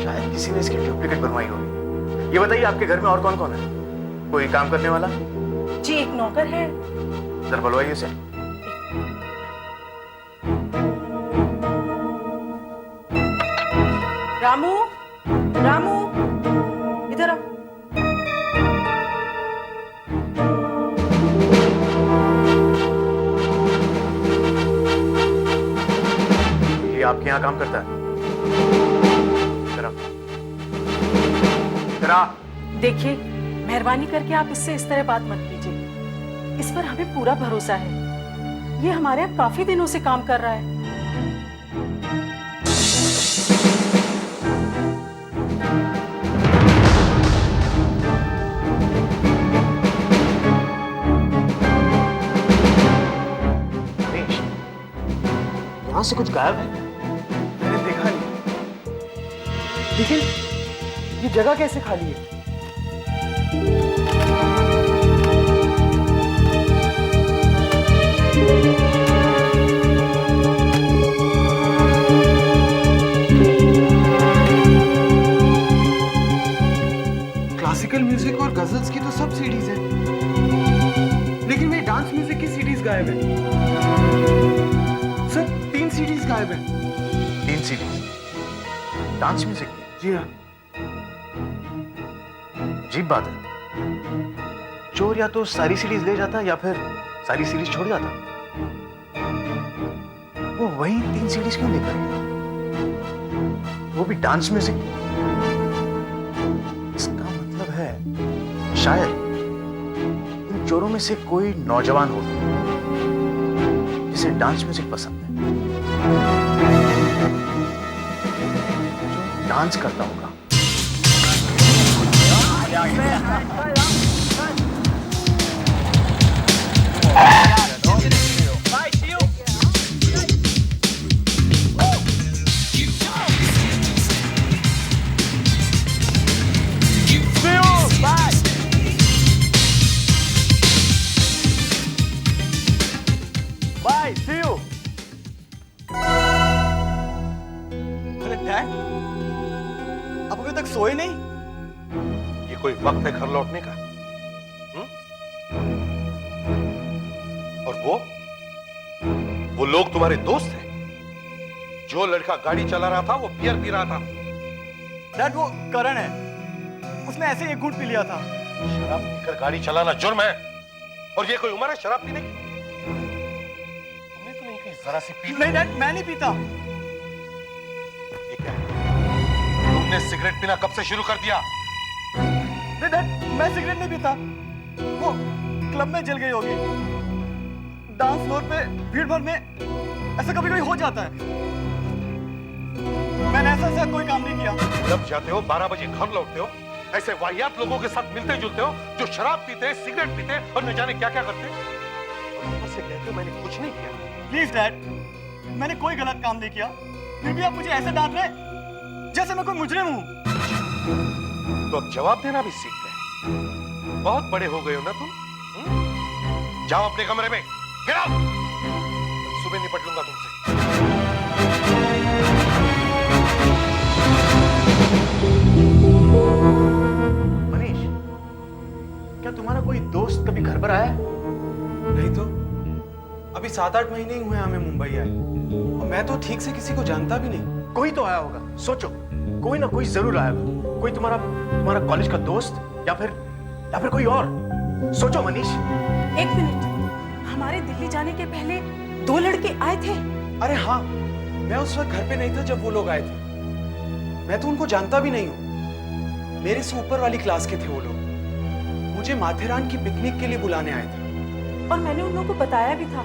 शायद किसी ने इसकी डुप्लीकेट बनवाई होगी। ये बताइए, आपके घर में और कौन कौन है? कोई काम करने वाला? जी, एक नौकर है। जरा बुलवाइए उसे। रामू, रामू, इधर आओ। ये आपके यहाँ काम करता है? जरा देखिए, मेहरबानी करके आप इससे इस तरह बात मत कीजिए। इस पर हमें पूरा भरोसा है। ये हमारे यहाँ काफी दिनों से काम कर रहा है। यहाँ से कुछ गायब है। मैंने देखा नहीं, लेकिन ये जगह कैसे खाली है? क्लासिकल म्यूजिक और गजल्स की तो सब सीडीज हैं, लेकिन मेरी डांस म्यूजिक की सीडीज गायब है। सर, 3 सीडीज गायब है। 3 सीडीज डांस म्यूजिक की? जी हाँ। अजीब बात है, चोर या तो सारी सीडीज ले जाता या फिर सारी सीडीज छोड़ जाता। वो वही 3 सीडीज क्यों लेकर गया, वो भी डांस म्यूजिक? इसका मतलब है शायद इन चोरों में से कोई नौजवान होगा जिसे डांस म्यूजिक पसंद है, जो डांस करता होगा। Bye, see you. अरे डैड, आप अभी तक सोए नहीं? ये कोई वक्त है घर लौटने का? और वो लोग तुम्हारे दोस्त हैं? जो लड़का गाड़ी चला रहा था वो बियर पी रहा था। डैड, वो करण है, उसने ऐसे ही एक घूंट पी लिया था। शराब पीकर गाड़ी चलाना जुर्म है, और ये कोई उम्र है शराब पीने की? तुमने तो नहीं कहीं जरा सी पी? नहीं डैड, मैं नहीं पीता। ये क्या है? तुमने सिगरेट पीना कब से शुरू कर दिया? नहीं डैड, मैं सिगरेट नहीं पीता। वो क्लब में जल गई होगी। डांस फ्लोर पे भीड़ भाड़ में ऐसा कभी कभी हो जाता है। मैंने ऐसा कोई काम नहीं किया। जब जाते हो 12 बजे घर लौटते हो, ऐसे वाहियात लोगों के साथ मिलते जुलते हो जो शराब पीते, सिगरेट पीते और न जाने क्या क्या करते, और ऊपर से कहते हो मैंने कुछ नहीं किया। प्लीज डैड, मैंने कोई गलत काम नहीं किया, फिर भी आप मुझे ऐसे डांट रहे जैसे मैं कोई मुजरिम हूँ। तो अब जवाब देना भी सीख गए। बहुत बड़े हो गए हो ना तुम। जाओ अपने कमरे में, फिर आओ, सुबह निपट लूंगा तुमसे। मनीष, क्या तुम्हारा कोई दोस्त कभी घर पर आया? नहीं तो, अभी 7-8 महीने ही हुए हमें मुंबई आए, और मैं तो ठीक से किसी को जानता भी नहीं। कोई तो आया होगा, सोचो, कोई ना कोई जरूर आया होगा। कोई तुम्हारा कॉलेज का दोस्त या फिर कोई और। सोचो मनीष। एक मिनट, हमारे दिल्ली जाने के पहले 2 लड़के आए थे। अरे हाँ, मैं उस वक्त घर पे नहीं था जब वो लोग आए थे। मैं तो उनको जानता भी नहीं हूँ। मेरे से ऊपर वाली क्लास के थे वो लोग। मुझे माथेरान की पिकनिक के लिए बुलाने आए थे। और मैंने उन लोगों को बताया भी था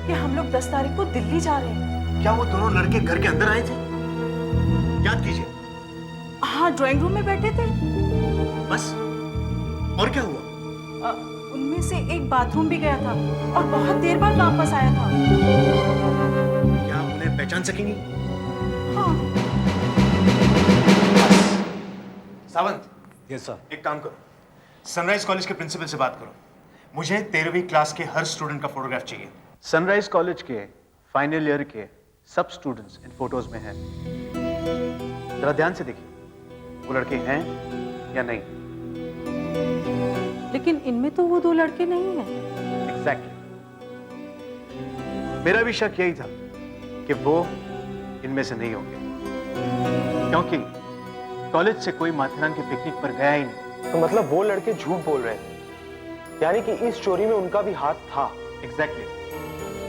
कि हम लोग 10 तारीख को दिल्ली जा रहे हैं। क्या वो दोनों लड़के घर के अंदर आए थे? याद कीजिए। हाँ, ड्राइंग रूम में बैठे थे। बस? और क्या हुआ? उनमें से एक बाथरूम भी गया था और बहुत देर बाद वापस आया था। क्या आप उन्हें पहचान सकेंगी? हाँ। सावंत। Yes sir. एक काम करो, सनराइज कॉलेज के प्रिंसिपल से बात करो। मुझे 13वीं क्लास के हर स्टूडेंट का फोटोग्राफ चाहिए। सनराइज कॉलेज के फाइनल ईयर के सब स्टूडेंट्स इन फोटोज में हैं। जरा ध्यान से देखिए, वो लड़के हैं या नहीं। लेकिन इनमें तो वो 2 लड़के नहीं हैं। एग्जैक्टली। मेरा भी शक यही था कि वो इनमें से नहीं होंगे, क्योंकि कॉलेज से कोई माथेरान की पिकनिक पर गया ही नहीं। तो मतलब वो लड़के झूठ बोल रहे थे, यानी कि इस चोरी में उनका भी हाथ था। एग्जैक्टली।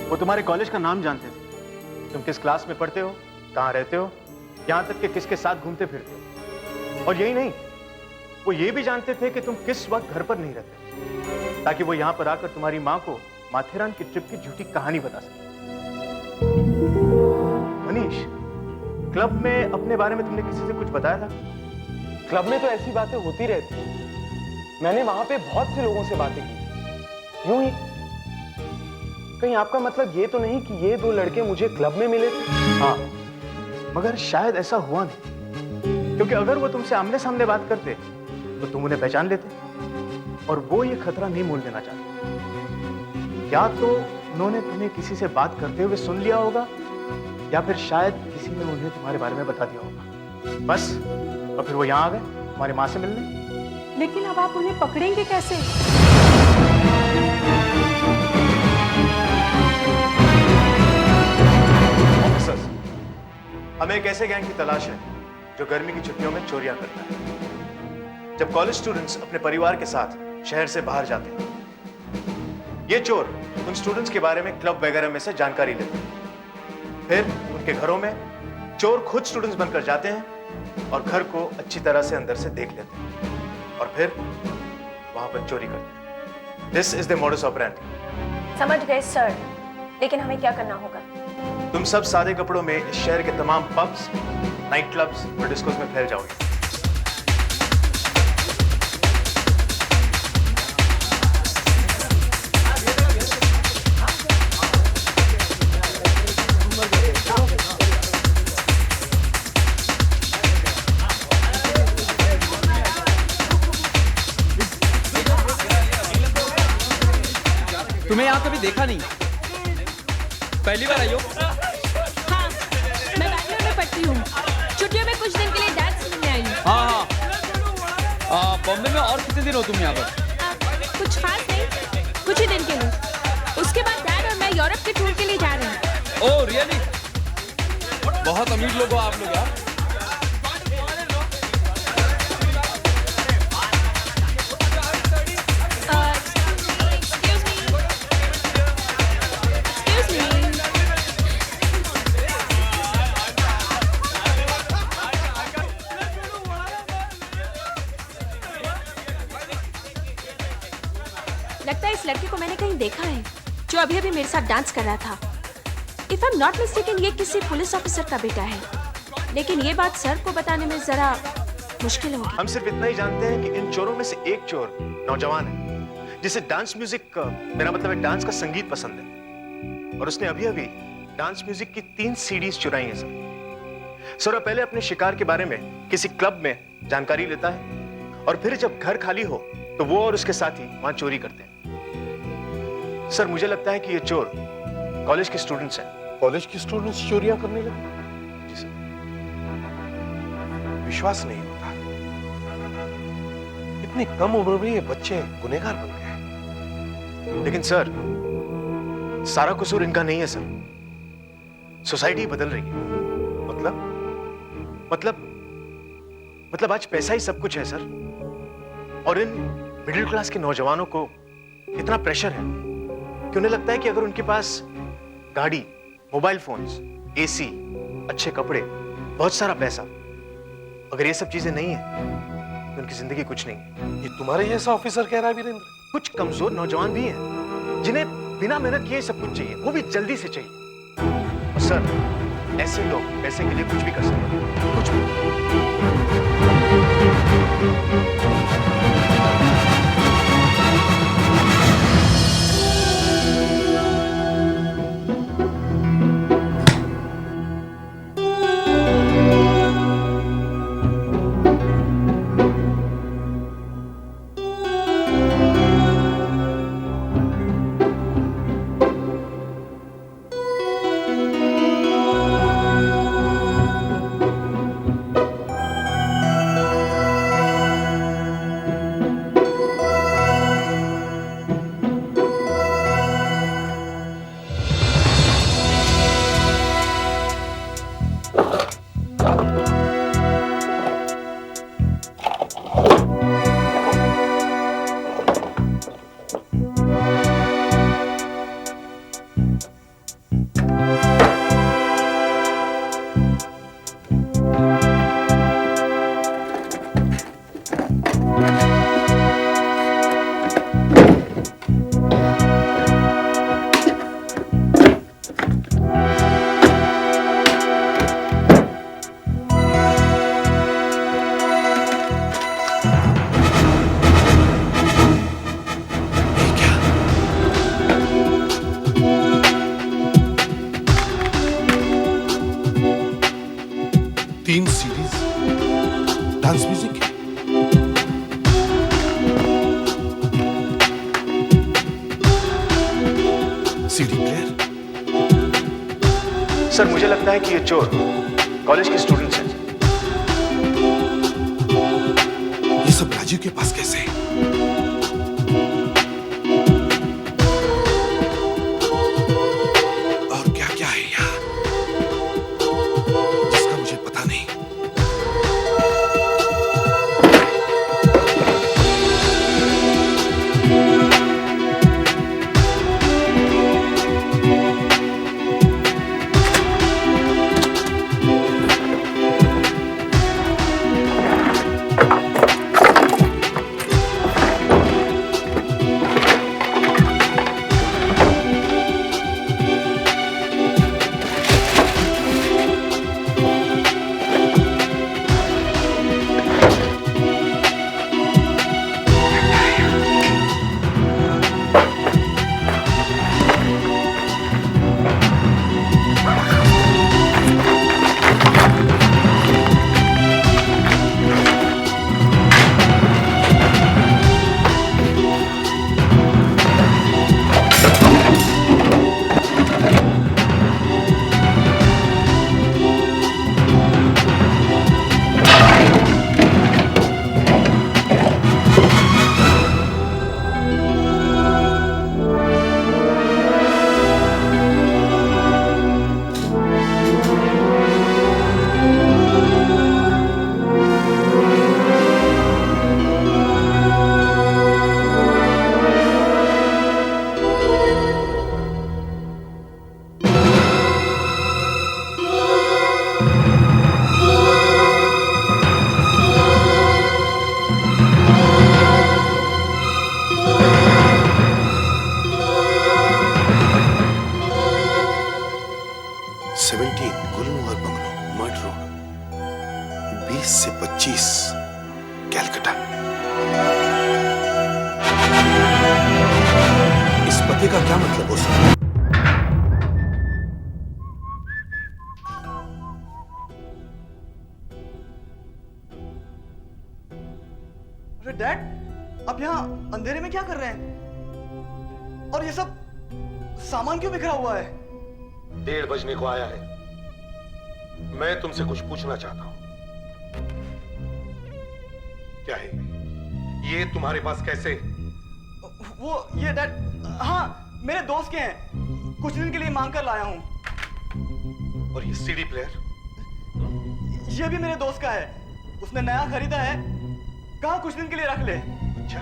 वो तुम्हारे कॉलेज का नाम जानते थे, तुम किस क्लास में पढ़ते हो, कहाँ रहते हो, यहां तक कि किसके साथ घूमते फिरते हो। और यही नहीं, वो ये भी जानते थे कि तुम किस वक्त घर पर नहीं रहते, ताकि वो यहां पर आकर तुम्हारी मां को माथेरान की ट्रिप की झूठी कहानी बता सके। मनीष, क्लब में अपने बारे में तुमने किसी से कुछ बताया था? क्लब में तो ऐसी बातें होती रहती हैं। मैंने वहां पे बहुत से लोगों से बातें की, यूं ही। कहीं आपका मतलब ये तो नहीं कि ये 2 लड़के मुझे क्लब में मिले थे? हाँ, मगर शायद ऐसा हुआ नहीं, क्योंकि अगर वो तुमसे आमने सामने बात करते तो तुम उन्हें पहचान लेते, और वो ये खतरा नहीं मोल लेना चाहते। या तो उन्होंने तुम्हें किसी से बात करते हुए सुन लिया होगा, या फिर शायद किसी ने उन्हें तुम्हारे बारे में बता दिया होगा। बस, और फिर वो यहाँ आ गए तुम्हारी माँ से मिलने। लेकिन अब आप उन्हें पकड़ेंगे कैसे? ऑफिसर्स, हमें एक ऐसे गैंग की तलाश है जो गर्मी की छुट्टियों में चोरियां करता है। जब कॉलेज स्टूडेंट्स अपने परिवार के साथ शहर से बाहर जाते हैं, ये चोर उन स्टूडेंट्स के बारे में क्लब वगैरह में से जानकारी लेते हैं। फिर उनके घरों में चोर खुद स्टूडेंट्स बनकर जाते हैं और घर को अच्छी तरह से अंदर से देख लेते हैं, और फिर वहां पर चोरी करते हैं। This is the modus operandi. समझ गए सर, लेकिन हमें क्या करना होगा? तुम सब सादे कपड़ों में इस शहर के तमाम पब्स, नाइट क्लब्स और डिस्कोस में फैल जाओगे। तुम्हें यहाँ कभी देखा नहीं, पहली बार आई हो? हाँ, मैं बैंगलोर में पढ़ती हूँ। छुट्टियों में कुछ दिन के लिए डांस सीखने आई हूँ। हाँ हाँ। बॉम्बे में और कितने दिन हो तुम यहाँ पर? कुछ खास नहीं, कुछ ही दिन के लिए। उसके बाद डैड और मैं यूरोप के टूर के लिए जा रहे हैं। Oh really? बहुत अमीर लोग हो आप लोग यार। लगता है इस लड़के को मैंने कहीं देखा है, जो अभी अभी मेरे साथ डांस कर रहा था। If I am not mistaken, ये किसी पुलिस ऑफिसर का बेटा है। लेकिन ये बात सर को बताने में जरा मुश्किल होगी। हम सिर्फ इतना ही जानते हैं कि इन चोरों में से एक चोर नौजवान है, जिसे डांस म्यूजिक, मेरा मतलब है डांस का संगीत पसंद है, और उसने अभी अभी डांस म्यूजिक की 3 सीडीज चुराई हैं सर। सर, पहले अपने शिकार के बारे में किसी क्लब में जानकारी लेता है, और फिर जब घर खाली हो तो वो और उसके साथी वहां चोरी करते हैं। सर, मुझे लगता है कि ये चोर कॉलेज के स्टूडेंट्स हैं। कॉलेज के स्टूडेंट्स चोरियां करने लगे? जी सर। विश्वास नहीं होता, इतनी कम उम्र में ये बच्चे गुनहगार बन गए। लेकिन सर, सारा कसूर इनका नहीं है सर। सोसाइटी बदल रही है। मतलब आज पैसा ही सब कुछ है सर, और इन मिडिल क्लास के नौजवानों को इतना प्रेशर है कि उन्हें लगता है कि अगर उनके पास गाड़ी, मोबाइल फोन्स, एसी, अच्छे कपड़े, बहुत सारा पैसा, अगर ये सब चीजें नहीं है कि उनकी जिंदगी कुछ नहीं है। ये तुम्हारे जैसा ऑफिसर कह रहा है वीरेंद्र? कुछ कमजोर नौजवान भी हैं जिन्हें बिना मेहनत किए सब कुछ चाहिए, वो भी जल्दी से चाहिए। और सर, ऐसे लोग पैसे के लिए कुछ भी कर सकते हैं, कुछ भी। तीन सीरीज डांस म्यूजिक है। CD player. सर, मुझे लगता है कि ये चोर कॉलेज के स्टूडेंट्स हैं। ये सब राजीव के पास कैसे है? और क्या क्या है यहाँ जिसका मुझे पता नहीं? गुलमोहर बंगलो, मड रोड, 20 से 25, कैलकाटा। इस पते का क्या मतलब हो सकता है? अरे डैड, आप यहाँ अंधेरे में क्या कर रहे हैं? और ये सब सामान क्यों बिखरा हुआ है? 1:30 बजने को आया है। मैं तुमसे कुछ पूछना चाहता हूं। क्या है ये तुम्हारे पास कैसे? वो ये डैड, हाँ मेरे दोस्त के हैं, कुछ दिन के लिए मांग कर लाया हूं। और ये सीडी प्लेयर? ये भी मेरे दोस्त का है, उसने नया खरीदा है, कहा कुछ दिन के लिए रख ले। अच्छा,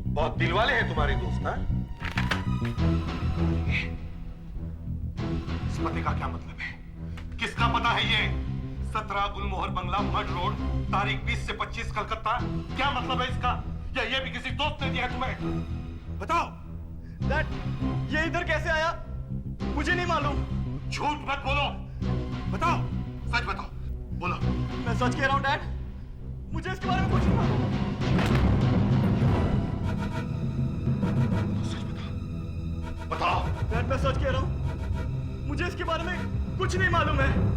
बहुत दिल वाले हैं तुम्हारे दोस्त। हाँ? इस पते का क्या मतलब है? किसका पता है ये? 17 गुलमोहर बंगला, मड रोड, तारीख 20 से 25 कलकत्ता। क्या मतलब है इसका? या ये भी किसी दोस्त ने दिया है तुम्हें? बताओ। डैड, ये इधर कैसे आया? मुझे नहीं मालूम। झूठ मत बोलो, बताओ, सच बताओ, बोलो। मैं सच कह रहा हूँ डैड, मुझे इसके बारे में कुछ नहीं मालूम। सच बताओ, बताओ। डैड मैं सच कह रहा हूँ, मुझे इसके बारे में कुछ नहीं मालूम है।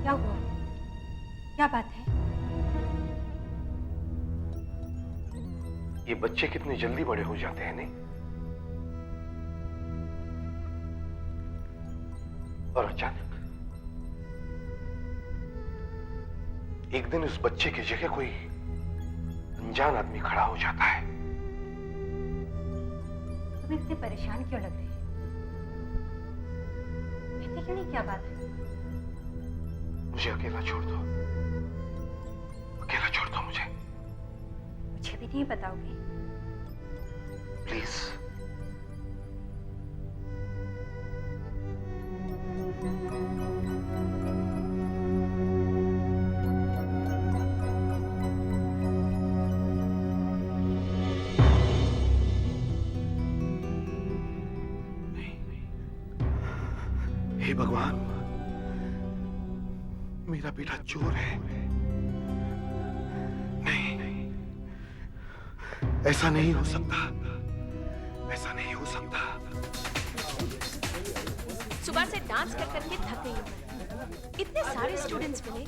क्या हुआ? क्या बात है? ये बच्चे कितने जल्दी बड़े हो जाते हैं, नहीं? और अचानक एक दिन उस बच्चे की जगह कोई अनजान आदमी खड़ा हो जाता है। तुम इतने परेशान क्यों लग रहे हैं? कहते क्यों नहीं क्या बात है? मुझे अकेला छोड़ दो, अकेला छोड़ दो मुझे, मुझे भी नहीं बताओगे? प्लीज। हे भगवान, मेरा बेटा चोर है। नहीं, ऐसा नहीं हो सकता, ऐसा नहीं हो सकता। सुबह से डांस कर करके थक गई हूँ। इतने सारे स्टूडेंट्स मिले,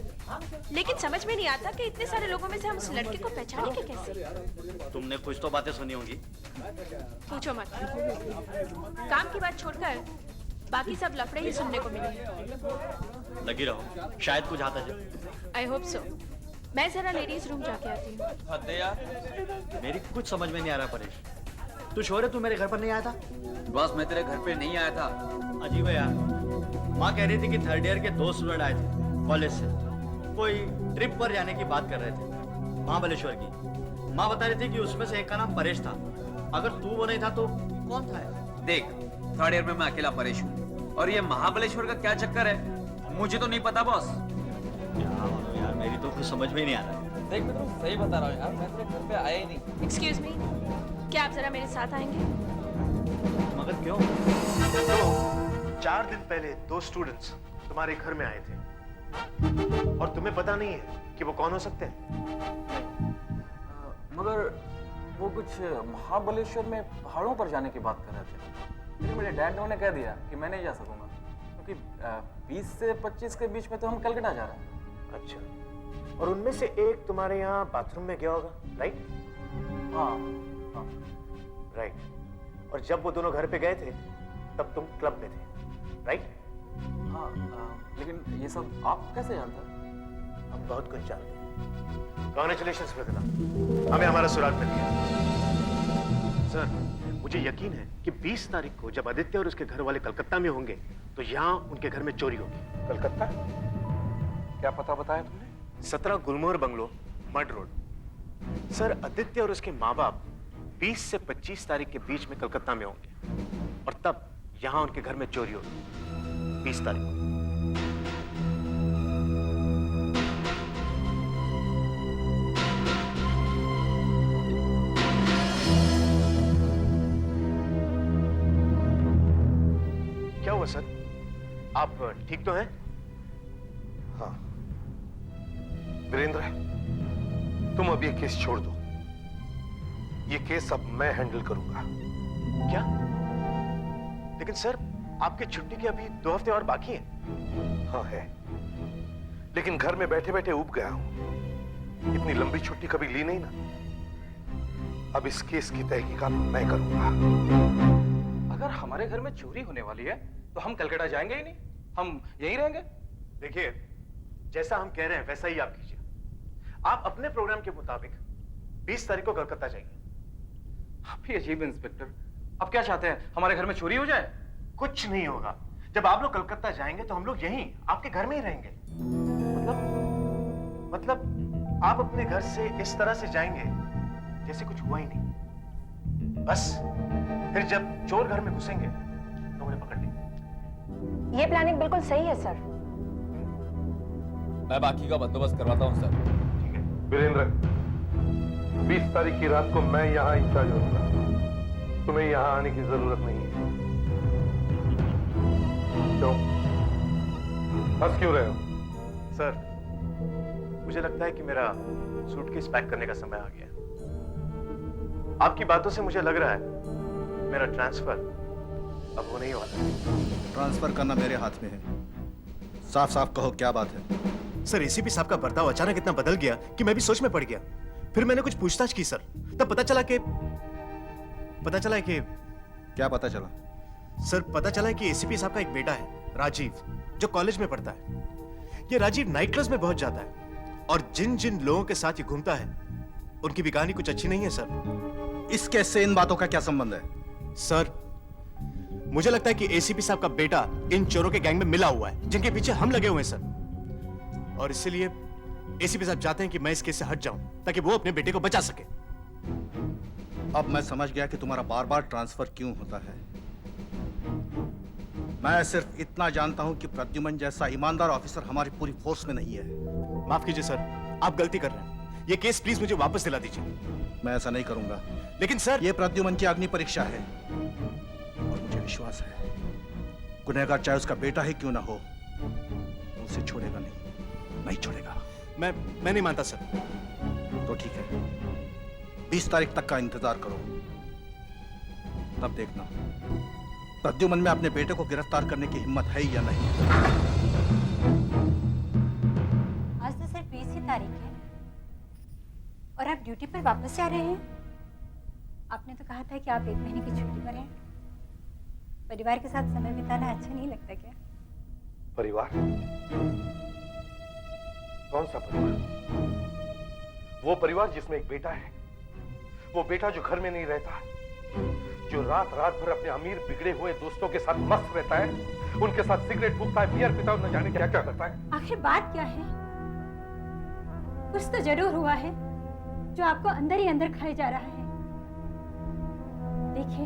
लेकिन समझ में नहीं आता कि इतने सारे लोगों में से हम उस लड़के को पहचानेंगे कैसे। तुमने कुछ तो बातें सुनी होंगी। पूछो मत। काम की बात छोड़कर बाकी सब लफड़े ही सुनने को मिले। लगी रहो, शायद कुछ आता जाए। I hope so. मैं जरा लेडीज रूम जाके आती हूँ। हद है यार, मेरी कुछ समझ में नहीं आ रहा परेश। तू श्योर है तू मेरे घर पर नहीं आया था? बॉस मैं तेरे घर पे नहीं आया था। अजीब है यार, माँ कह रही थी कि थर्ड ईयर के 2 स्टूडेंट आए थे कॉलेज से, कोई ट्रिप पर जाने की बात कर रहे थे महाबलेश्वर की। माँ बता रही थी कि उसमें से एक का नाम परेश था। अगर तू वो नहीं था तो कौन था यार? देख, थर्ड ईयर में मैं अकेला परेश हूँ, और ये महाबलेश्वर का क्या चक्कर है मुझे तो नहीं पता बॉस। यार मेरी तो कुछ समझ में ही नहीं आ रहा। देख मैं तो सही बता रहा हूँ यार, मैं तेरे घर पे आया ही नहीं। एक्सक्यूज मी, क्या आप जरा मेरे साथ आएंगे? मगर क्यों? तो 4 दिन पहले 2 स्टूडेंट्स तुम्हारे घर में आए थे और तुम्हें पता नहीं है कि वो कौन हो सकते हैं? मगर वो कुछ महाबलेश्वर में पहाड़ों पर जाने की बात कर रहे थे, लेकिन मेरे डैड ने उन्हें कह दिया कि मैं नहीं जा सकूंगा, क्योंकि 20 से 25 के बीच में तो हम कलकत्ता जा रहे हैं। अच्छा, और उनमें से एक तुम्हारे यहाँ बाथरूम में गया होगा, राइट? हाँ हाँ राइट। और जब वो दोनों घर पे गए थे तब तुम क्लब में थे, राइट? हाँ, लेकिन ये सब आप कैसे जानते हैं? हम बहुत कुछ जानते हैं। कॉन्ग्रेचुलेशंस मृदुला, हमें हमारा सुराग मिल गया। सर, मुझे यकीन है कि 20 तारीख को जब आदित्य और उसके घर वाले कलकत्ता में होंगे तो यहाँ उनके घर में चोरी होगी। कलकत्ता? क्या पता बताया तुमने? 17 Gulmohar bungalow, mud road. Sir, Aditya और उसके माँ बाप 20 से 25 तारीख के बीच में कलकत्ता में होंगे और तब यहाँ उनके घर में चोरी होगी 20 तारीख को। क्या हुआ सर? आप ठीक तो हैं? हाँ वीरेंद्र, तुम अब ये केस छोड़ दो। ये केस अब मैं हैंडल करूंगा। क्या? लेकिन सर, आपकी छुट्टी के अभी 2 हफ्ते और बाकी हैं। हाँ है, लेकिन घर में बैठे बैठे ऊब गया हूं। इतनी लंबी छुट्टी कभी ली नहीं ना। अब इस केस की तहकीकात मैं करूंगा। अगर हमारे घर में चोरी होने वाली है तो हम कलकत्ता जाएंगे ही नहीं, हम यहीं रहेंगे। देखिए, जैसा हम कह रहे हैं वैसा ही आप कीजिए। आप अपने प्रोग्राम के मुताबिक 20 तारीख को कलकत्ता जाइए। आप ही अजीब इंस्पेक्टर, अब क्या चाहते हैं, हमारे घर में चोरी हो जाए? कुछ नहीं होगा। जब आप लोग कलकत्ता जाएंगे तो हम लोग यहीं आपके घर में ही रहेंगे। मतलब आप अपने घर से इस तरह से जाएंगे जैसे कुछ हुआ ही नहीं। बस फिर जब चोर घर में घुसेंगे तो उन्हें पकड़ लेंगे। ये प्लानिंग बिल्कुल सही है सर। मैं बाकी का बंदोबस्त करवाता हूँ सर। ठीक है वीरेंद्र, 20 तारीख की रात को मैं यहाँ इंचार्ज रहूंगा। तुम्हें यहाँ आने की जरूरत नहीं है। क्यों? हंस क्यों रहे हो? सर, मुझे लगता है कि मेरा सूटकेस पैक करने का समय आ गया। आपकी बातों से मुझे लग रहा है मेरा ट्रांसफर अब होने ही वाला है। ट्रांसफर करना मेरे हाथ में है। साफ साफ कहो, क्या बात है? सर, एसीपी साहब का बर्ताव अचानक इतना बदल गया कि मैं भी सोच में पड़ गया। फिर मैंने कुछ पूछताछ की सर, तब पता चला कि क्या पता चला? सर, पता चला कि एसीपी साहब का एक बेटा है राजीव, जो कॉलेज में पढ़ता है। ये राजीव नाइट क्लब्स में बहुत जाता है और जिन जिन लोगों के साथ ये घूमता है उनकी भी कहानी कुछ अच्छी नहीं है सर। इस केस से इन बातों का क्या संबंध है? सर, मुझे लगता है कि एसीपी साहब का बेटा इन चोरों के गैंग में मिला हुआ है जिनके पीछे हम लगे हुए हैं सर। और इसीलिए एसीपी साहब चाहते हैं कि मैं इस केस से हट जाऊं ताकि वो अपने बेटे को बचा सके। अब मैं समझ गया कि तुम्हारा बार बार ट्रांसफर क्यों होता है। मैं सिर्फ इतना जानता हूं कि प्रद्युमन जैसा ईमानदार ऑफिसर हमारी पूरी फोर्स में नहीं है। माफ कीजिए सर, आप गलती कर रहे हैं। ये केस प्लीज मुझे वापस दिला दीजिए। मैं ऐसा नहीं करूंगा। लेकिन सर, ये प्रद्युमन की अग्नि परीक्षा है और मुझे विश्वास है गुनहगार चाहे उसका बेटा ही क्यों ना हो, उसे छोड़ेगा नहीं छोड़ेगा। मैं नहीं मानता सर। तो ठीक है, 20 तारीख तक का इंतजार करो। तब देखना प्रद्युमन में अपने बेटे को गिरफ्तार करने की हिम्मत है या नहीं। आज तो सिर्फ 20 ही तारीख है और आप ड्यूटी पर वापस जा रहे हैं। आपने तो कहा था कि आप 1 महीने की छुट्टी पर हैं। परिवार के साथ समय बिताना अच्छा नहीं लगता क्या? परिवार? कौन सा परिवार? वो परिवार जिसमें एक बेटा है। वो बेटा जो घर में नहीं रहता, जो रात रात भर अपने अमीर बिगड़े हुए दोस्तों के साथ मस्त रहता है, उनके साथ सिगरेट फूकता है, बियर पीता है, न जाने क्या क्या करता है। आखिर बात क्या है? कुछ तो जरूर हुआ है जो आपको अंदर ही अंदर खाए जा रहा है। देखिए,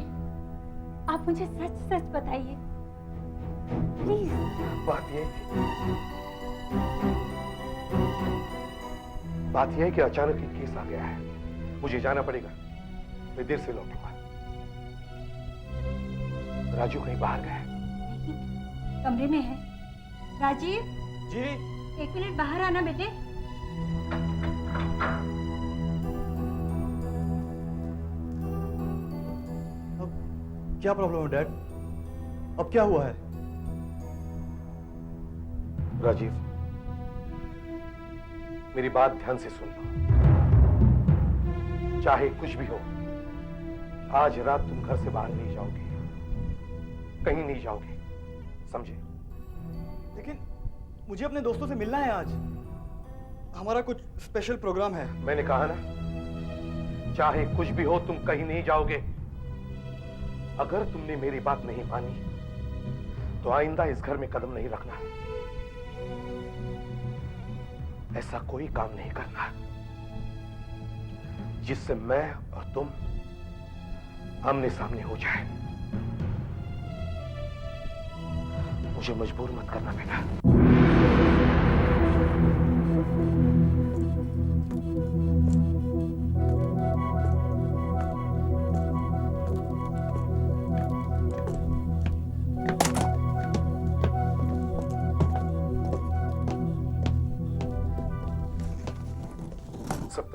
आप मुझे सच सच बताइए प्लीज। बात यह है कि अचानक एक केस आ गया है, मुझे जाना पड़ेगा। मैं देर से लौटूंगा। राजू कहीं बाहर गया है? नहीं, कमरे में है। राजीव जी, 1 मिनट बाहर आना बेटे। क्या प्रॉब्लम है डैड? अब क्या हुआ है? राजीव, मेरी बात ध्यान से सुन लो। चाहे कुछ भी हो, आज रात तुम घर से बाहर नहीं जाओगे, कहीं नहीं जाओगे, समझे? लेकिन मुझे अपने दोस्तों से मिलना है आज। हमारा कुछ स्पेशल प्रोग्राम है। मैंने कहा ना, चाहे कुछ भी हो तुम कहीं नहीं जाओगे। अगर तुमने मेरी बात नहीं मानी तो आइंदा इस घर में कदम नहीं रखना। ऐसा कोई काम नहीं करना जिससे मैं और तुम आमने सामने हो जाए। मुझे मजबूर मत करना बेटा।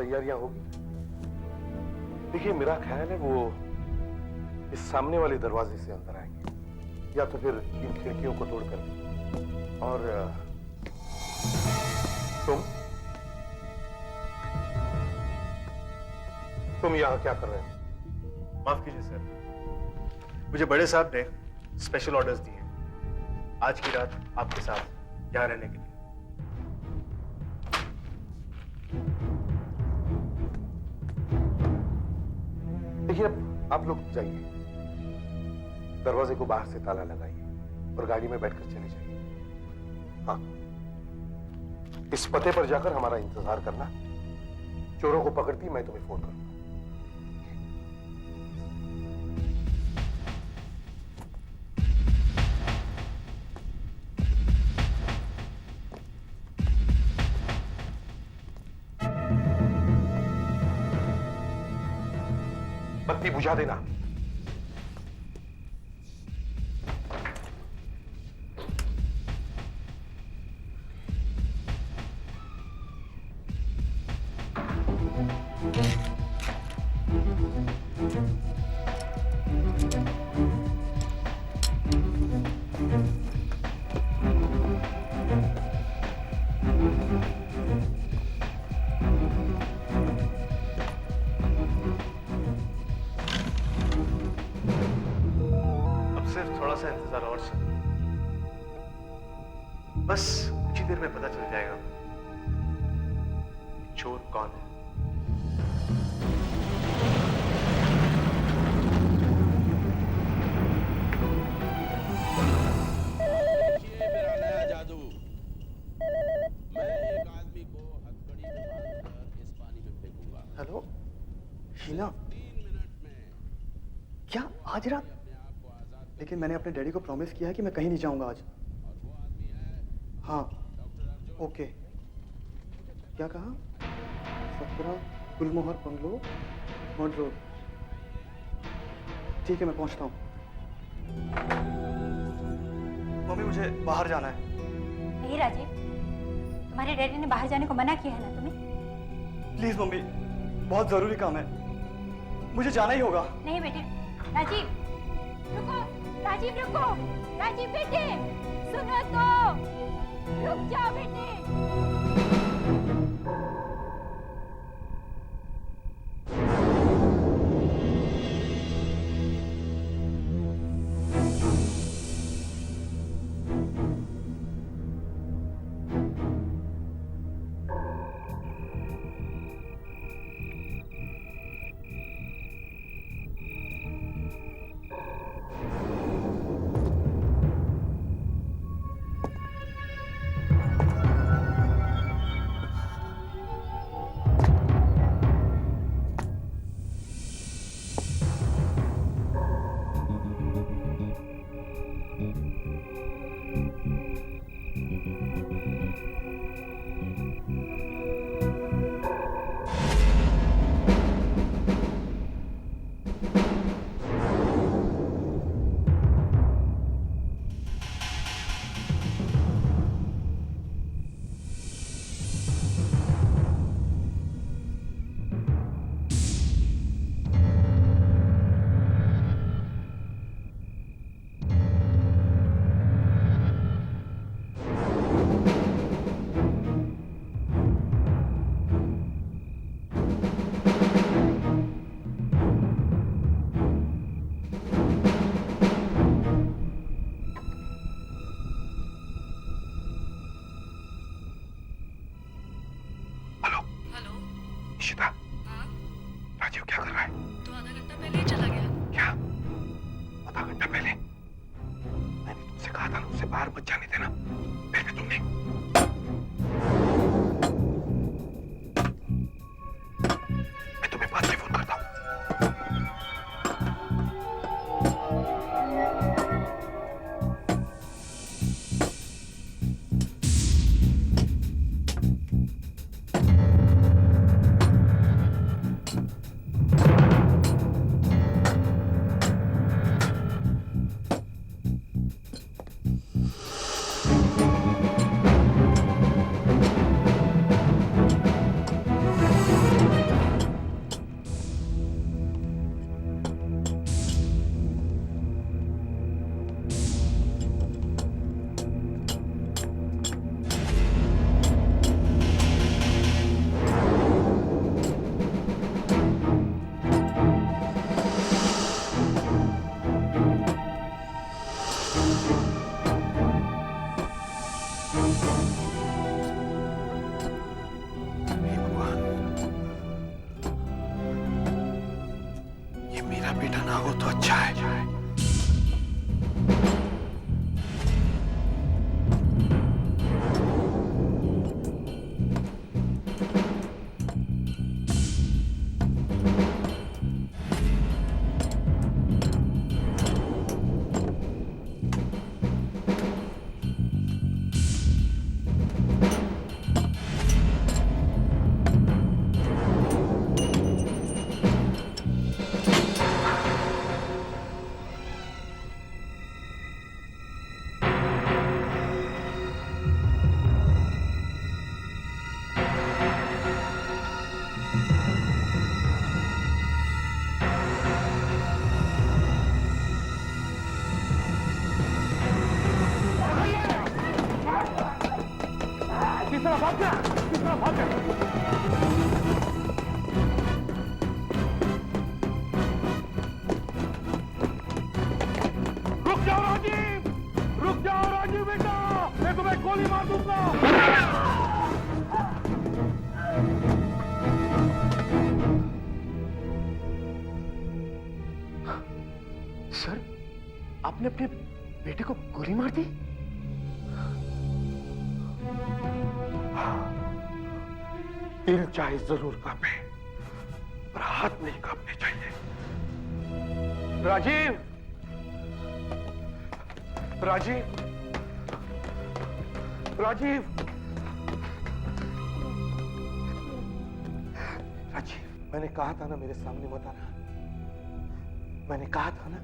तैयारियां होगी। देखिए मेरा ख्याल है वो इस सामने वाले दरवाजे से अंदर आएंगे या तो फिर इन खिड़कियों को तोड़कर। और तुम यहां क्या कर रहे हो? माफ कीजिए सर, मुझे बड़े साहब ने स्पेशल ऑर्डर्स दिए हैं आज की रात आपके साथ यहाँ रहने के लिए। देखिए अब आप लोग जाइए, दरवाजे को बाहर से ताला लगाइए और गाड़ी में बैठकर चले जाइए। हाँ, इस पते पर जाकर हमारा इंतजार करना। चोरों को पकड़ती मैं तुम्हें फोन करूंगा। बत्ती बुझा देना। थोड़ा सा इंतजार और सर, बस कुछ ही देर में पता चल जाएगा चोर कौन है। नया जादू। मैं एक आदमी को हथकड़ी में बांधकर इस पानी में फेंकूंगा। हेलो हीना, क्या आज रात? लेकिन मैंने अपने डैडी को प्रॉमिस किया है कि मैं कहीं नहीं जाऊंगा आज। हाँ ओके। क्या कहा? 17 गुलमोहर बंगलो, मड रोड। ठीक है मैं पहुंचता हूँ। मम्मी मुझे बाहर जाना है। नहीं राजीव, तुम्हारे डैडी ने बाहर जाने को मना किया है ना तुम्हें। प्लीज मम्मी, बहुत जरूरी काम है, मुझे जाना ही होगा। नहीं बेटे, राजीव रुको, राजीव रुको, राजीव बेटे सुनो तो, रुक जाओ बेटे। इशिता, राजीव क्या कर रहा है? तो आधा घंटा पहले ही चला गया। क्या? आधा घंटा पहले? मैंने तुमसे कहा था ना उसे बाहर मत जाने देना, फिर भी तुमने। मैं तुम्हें बाद में फोन करता हूँ। बेटा ना हो तो अच्छा है। सर, आपने अपने बेटे को गोली मार दी? दिल चाहे जरूर कांपे, पर हाथ नहीं कांपने चाहिए। राजीव, राजीव, राजीव, राजीव, मैंने कहा था ना मेरे सामने मत आना। मैंने कहा था ना।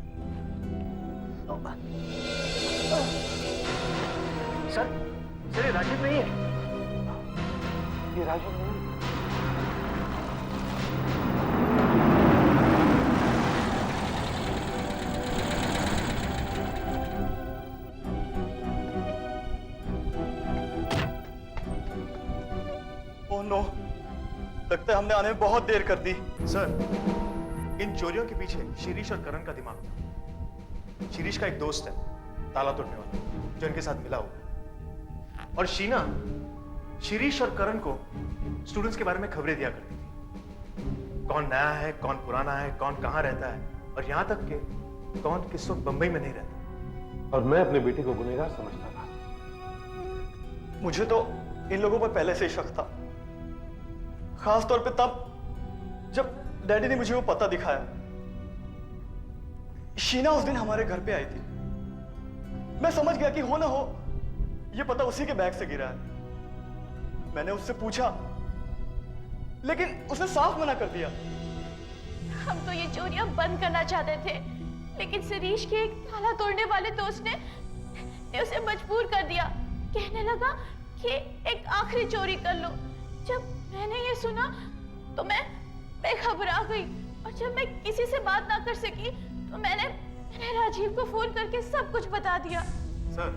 सर ये राजीव नहीं है। ये राजीव नहीं है। ओह नो, लगता है हमने आने में बहुत देर कर दी। सर, इन चोरियों के पीछे शिरीष और करण का दिमाग था। शिरीष का एक दोस्त है ताला तोड़ने वाला, जो इनके साथ मिला हुआ। और शीना शिरीष और करण को स्टूडेंट्स के बारे में खबरें दिया करती थी। कौन नया है, कौन पुराना है, कौन कहां रहता है, और यहां तक कि कौन किस वक्त बंबई में नहीं रहता। और मैं अपने बेटे को गुनहगार समझता था। मुझे तो इन लोगों पर पहले से ही शक था, खास तौर पे तब जब डैडी ने मुझे वो पता दिखाया। शीना उस दिन हमारे घर पे आई थी। मैं समझ गया कि हो ना हो ये पता उसी के बैग से गिरा है। मैंने उससे पूछा, लेकिन उसने साफ मना कर दिया। हम तो ये चोरियां बंद करना चाहते थे, लेकिन शिरीष के एक ताला तोड़ने वाले दोस्त ने उसे मजबूर कर दिया। कहने लगा कि एक आखिरी चोरी कर लो। जब मैंने ये सुना तो मैं घबरा गई, और जब मैं किसी से बात ना कर सकी तो मैंने राजीव को फोन करके सब कुछ बता दिया। सर,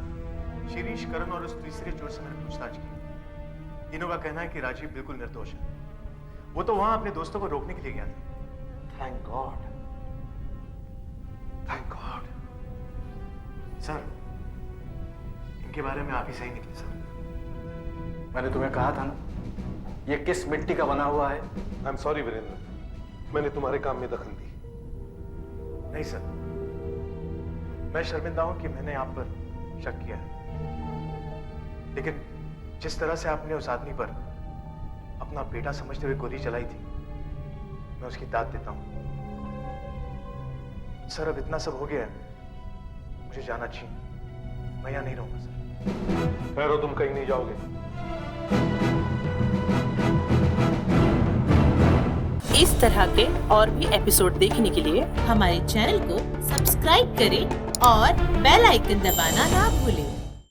शिरीष, करण और उस तीसरे चोर से मैंने पूछताछ की। तीनों का कहना है कि राजीव बिल्कुल निर्दोष है। वो तो वहां अपने दोस्तों को रोकने के लिए गया था। Thank God, thank God. Sir, इनके बारे में आप ही सही निकले। सर, मैंने तुम्हें कहा था ना, ये किस मिट्टी का बना हुआ है। आई एम सॉरी वीरेंद्र, मैंने तुम्हारे काम में दखल दी। नहीं सर, मैं शर्मिंदा हूं कि मैंने आप पर शक किया है, लेकिन जिस तरह से आपने उस आदमी पर अपना बेटा समझते हुए गोली चलाई थी, मैं उसकी दाद देता हूं। सर, अब इतना सब हो गया है, मुझे जाना चाहिए। मैं यहां नहीं रहूंगा सर। ठहरो, तुम कहीं नहीं जाओगे। इस तरह के और भी एपिसोड देखने के लिए हमारे चैनल को सब्सक्राइब करें और बेल आइकन दबाना ना भूलें।